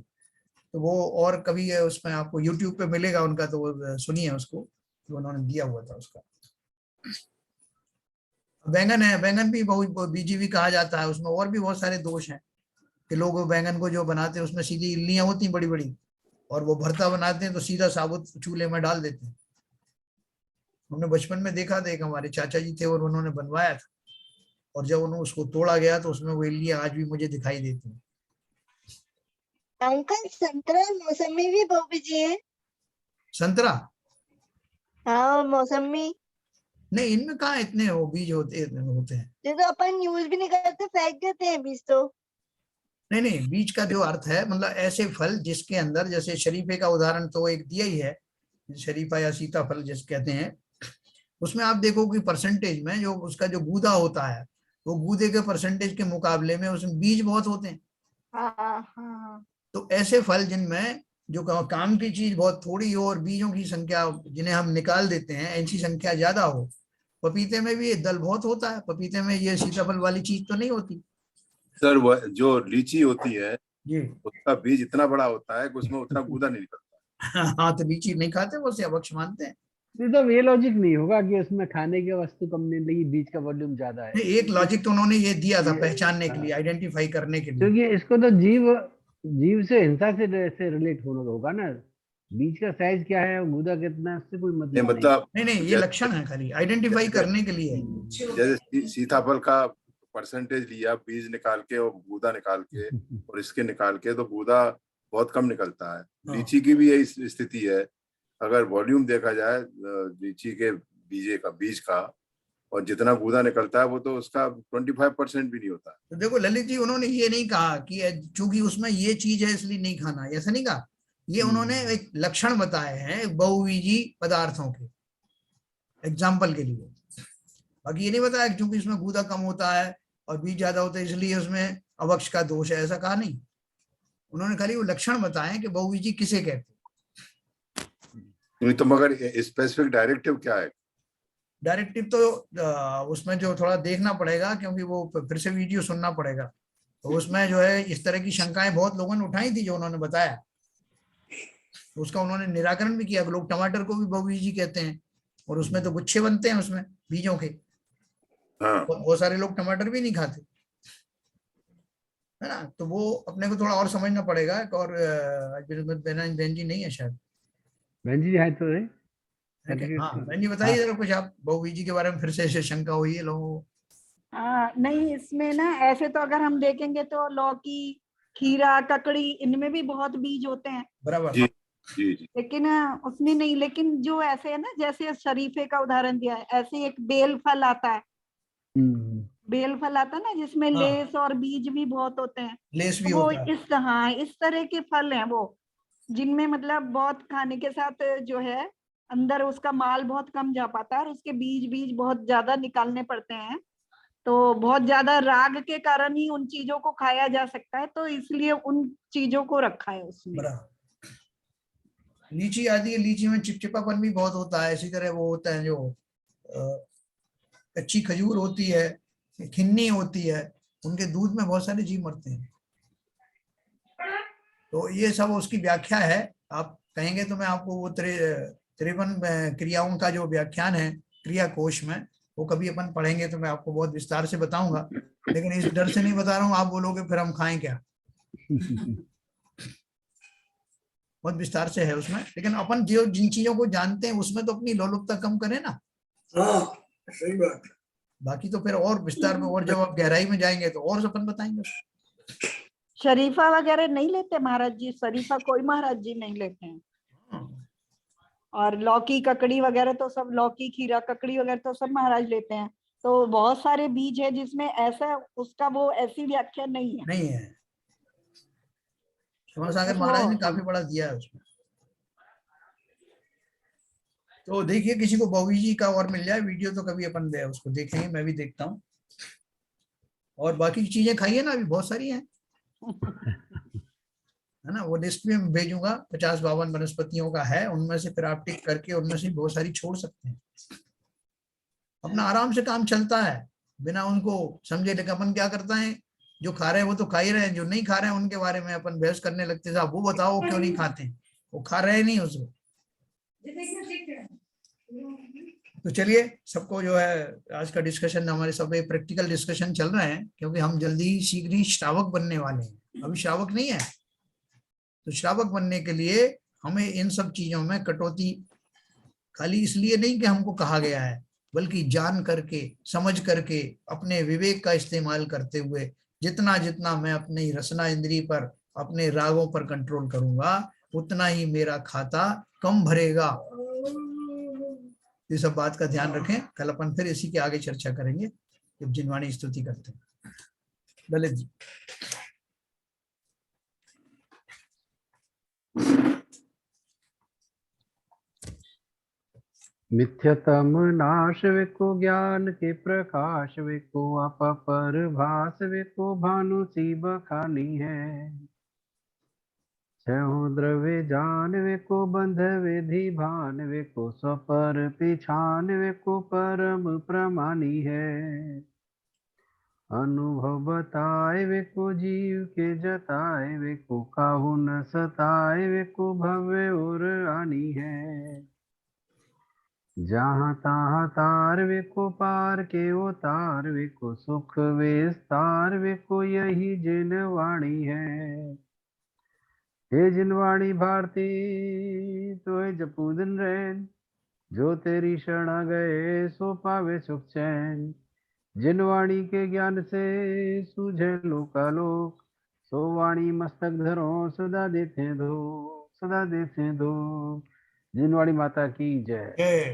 तो वो और कभी उसमें आपको YouTube पे मिलेगा उनका, तो वो सुनिए उसको, जो उन्होंने दिया हुआ था उसका। बैंगन है, बैंगन भी बहुत बीजी भी कहा जाता है। उसमें और भी बहुत सारे दोष हैं कि लोग बैंगन को जो बनाते हैं उसमें सीधी इल्लियां होती बड़ी बड़ी, और वो भरता बनाते हैं तो सीधा साबुत चूल्हे में डाल देते हैं। हमने बचपन में देखा था, एक हमारे चाचा जी थे और उन्होंने बनवाया था, और जब उन्होंने उसको तोड़ा गया तो उसमें वो इल्लियां आज भी मुझे दिखाई देती हैं। अंकल संतरा और मौसमी भी बहुबीजी है। संतरा हाँ, और मौसमी नहीं, इनमें कहाँ इतने वो बीज होते हैं। ये तो अपन यूज भी नहीं करते, फेंक देते हैं बीज तो। नहीं नहीं, बीज का जो अर्थ है मतलब ऐसे फल जिसके अंदर, जैसे शरीफे का उदाहरण तो एक दिया ही है, शरीफा या सीताफल जिस कहते हैं, उसमें आप देखो कि परसेंटेज में जो उसका जो गूदा होता है, वो गूदे के परसेंटेज के मुकाबले में उसमें बीज बहुत होते हैं। हाँ। तो ऐसे फल जिनमें जो काम की चीज बहुत थोड़ी हो और बीजों की संख्या जिन्हें हम निकाल देते हैं ऐसी संख्या ज्यादा हो। पपीते में भी दल बहुत होता है, पपीते में ये सीताफल वाली चीज तो नहीं होती। सर वो जो लीची होती है जी उसका बीज इतना बड़ा होता है कि उसमें उतना गूदा नहीं निकलता। हाँ, तो लीची नहीं खाते, वो अभक्ष मानते हैं। तो ये लॉजिक नहीं होगा कि उसमें खाने की वस्तु कम मिल रही, बीज का वॉल्यूम ज्यादा है। एक लॉजिक तो उन्होंने ये दिया था पहचानने के लिए, आइडेंटिफाई करने के लिए। क्योंकि इसको तो जीव से हिंसा से रिलेट होना होगा ना। बीज का साइज क्या है, गूदा कितना है, उससे कोई मतलब नहीं। मतलब नहीं, ये लक्षण है, खाली आइडेंटिफाई करने के लिए। जैसे सीताफल का परसेंटेज लिया बीज निकाल के और गूदा निकाल के और इसके निकाल के, तो गूदा बहुत कम निकलता है। लीची की भी यही स्थिति है। अगर वॉल्यूम देखा जाए लीची के बीज का और जितना गूदा निकलता है वो तो उसका 25% भी नहीं होता। तो देखो ललित जी, उन्होंने ये नहीं कहा कि चूंकि उसमें ये चीज है इसलिए नहीं खाना, ऐसा नहीं कहा। ये उन्होंने एक लक्षण बताए हैं बहुबीजी पदार्थों के, एग्जाम्पल के लिए। बाकी ये नहीं बताया कि चूंकि इसमें गूदा कम होता है और बीज ज्यादा होता है इसलिए उसमें अभक्ष का दोष है, ऐसा कहा नहीं। उन्होंने खाली वो लक्षण बताए कि बहुबीजी किसे कहते हैं। तो मगर स्पेसिफिक डायरेक्टिव क्या है? डायरेक्टिव तो उसमें जो थोड़ा देखना पड़ेगा, क्योंकि वो फिर से वीडियो सुनना पड़ेगा। तो उसमें जो है इस तरह की शंकाएं बहुत लोगों ने उठाई थी जो उन्होंने बताया, तो उसका उन्होंने निराकरण भी किया। लोग टमाटर को भी बहुबीजी कहते हैं और उसमें तो गुच्छे बनते हैं उसमें बीजों के। हाँ। बहुत सारे लोग टमाटर भी नहीं खाते, है ना। तो वो अपने को थोड़ा और समझना पड़ेगा। और बहन जी नहीं है शायद, बहन जी है तो है। हाँ बहन जी बताइए जरा कुछ आप बहुबीजी के बारे में, फिर से शंका हुई है लोगों को। नहीं, इसमें ना ऐसे तो अगर हम देखेंगे तो लौकी, खीरा, ककड़ी, इनमें भी बहुत बीज होते हैं। बराबर जी जी जी। लेकिन उसमें नहीं। लेकिन जो ऐसे है ना, जैसे शरीफे का उदाहरण दिया है, ऐसे एक बेल फल आता है। बेल फल आता है ना, जिसमें लेस और बीज भी बहुत होते हैं। लेस भी वो होता है। इस तरह के फल हैं वो, जिनमें मतलब बहुत खाने के साथ जो है अंदर उसका माल बहुत कम जा पाता है और उसके बीज बहुत ज्यादा निकालने पड़ते हैं। तो बहुत ज्यादा राग के कारण ही उन चीजों को खाया जा सकता है, तो इसलिए उन चीजों को रखा है उसमें। बराबर। लीची आती है, लीची में चिपचिपापन भी बहुत होता है। इसी तरह वो होता है जो कच्ची खजूर होती है, खिन्नी होती है, उनके दूध में बहुत सारे जीव मरते हैं। तो ये सब उसकी व्याख्या है। आप कहेंगे तो मैं आपको वो 53 क्रियाओं का जो व्याख्यान है क्रिया कोश में, वो कभी अपन पढ़ेंगे तो मैं आपको बहुत विस्तार से बताऊंगा। लेकिन इस डर से नहीं बता रहा हूँ, आप बोलोगे फिर हम खाएं क्या। बहुत विस्तार से है उसमें। लेकिन अपन जो जिन चीजों को जानते हैं उसमें तो अपनी लोलुपता कम करें ना। हाँ सही बात। बाकी तो फिर और विस्तार में, और जब आप गहराई में जाएंगे तो और अपन बताएंगे। शरीफा वगैरह नहीं लेते महाराज जी, शरीफा कोई महाराज जी नहीं लेते हैं। और लौकी ककड़ी वगैरह तो सब, लौकी खीरा ककड़ी वगैरह तो सब महाराज लेते हैं। तो बहुत सारे बीज है जिसमें ऐसा उसका वो ऐसी व्याख्या नहीं है। नहीं है, क्षमा सागर बस महाराज ने वो काफी बड़ा दिया है उसमें। तो देखिए किसी को बॉबी जी का और मिल जाए वीडियो तो कभी अपन दे उसको देखेंगे, मैं भी देखता हूँ। और बाकी की चीजें खाइए ना, अभी बहुत सारी हैं, है ना। वो लिस्ट में भेजूंगा, 50-52 वनस्पतियों का है, उनमें से फिर आप टिक करके उनमें से बहुत सारी छोड़ सकते हैं। अपना आराम से काम चलता है बिना उनको समझे। लेकिन अपन क्या करता है, जो खा रहे हैं वो तो खा ही रहे हैं, जो नहीं खा रहे हैं उनके बारे में अपन बहस करने लगते हैं। साहब वो बताओ वो क्यों नहीं खाते हैं, वो खा रहे नहीं उसको। तो चलिए, सबको जो है आज का डिस्कशन, हमारे सब प्रैक्टिकल डिस्कशन चल रहे हैं, क्योंकि हम जल्दी ही शीघ्र ही श्रावक बनने वाले हैं। अभी श्रावक नहीं है, तो श्रावक बनने के लिए हमें इन सब चीजों में कटौती, खाली इसलिए नहीं कि हमको कहा गया है, बल्कि जान करके समझ करके अपने विवेक का इस्तेमाल करते हुए जितना जितना मैं अपनी रसना इंद्री पर, अपने रागों पर कंट्रोल करूंगा, उतना ही मेरा खाता कम भरेगा। ये सब बात का ध्यान रखें। कल अपन फिर इसी के आगे चर्चा करेंगे जब जिनवाणी स्तुति करते हैं। ललित जी। मिथ्यतम नाश वेको ज्ञान के प्रकाश वेको आप पर भास वेको भानु सी बखानी है। छहो द्रव्य जान वेको बंध विधि भान वेको स्वपर पिछान वेको परम प्रमानी है। अनुभव बताए वेको जीव के जताए वेको काहू न सताए वेको भव्य और आनी है। जहाँ तहाँ तार वेको पार के उतार वेको सुख विस्तार वेको यही जिनवाणी है। हे जिनवाणी भारती तो है जपू दिन रैन, जो तेरी शरण गए सो पावे सुख चैन। जिनवाणी के ज्ञान से सूझे लोकालोक, सो वाणी मस्तक धरो सदा देते दो, सदा देते दो। जिनवाणी माता की जय।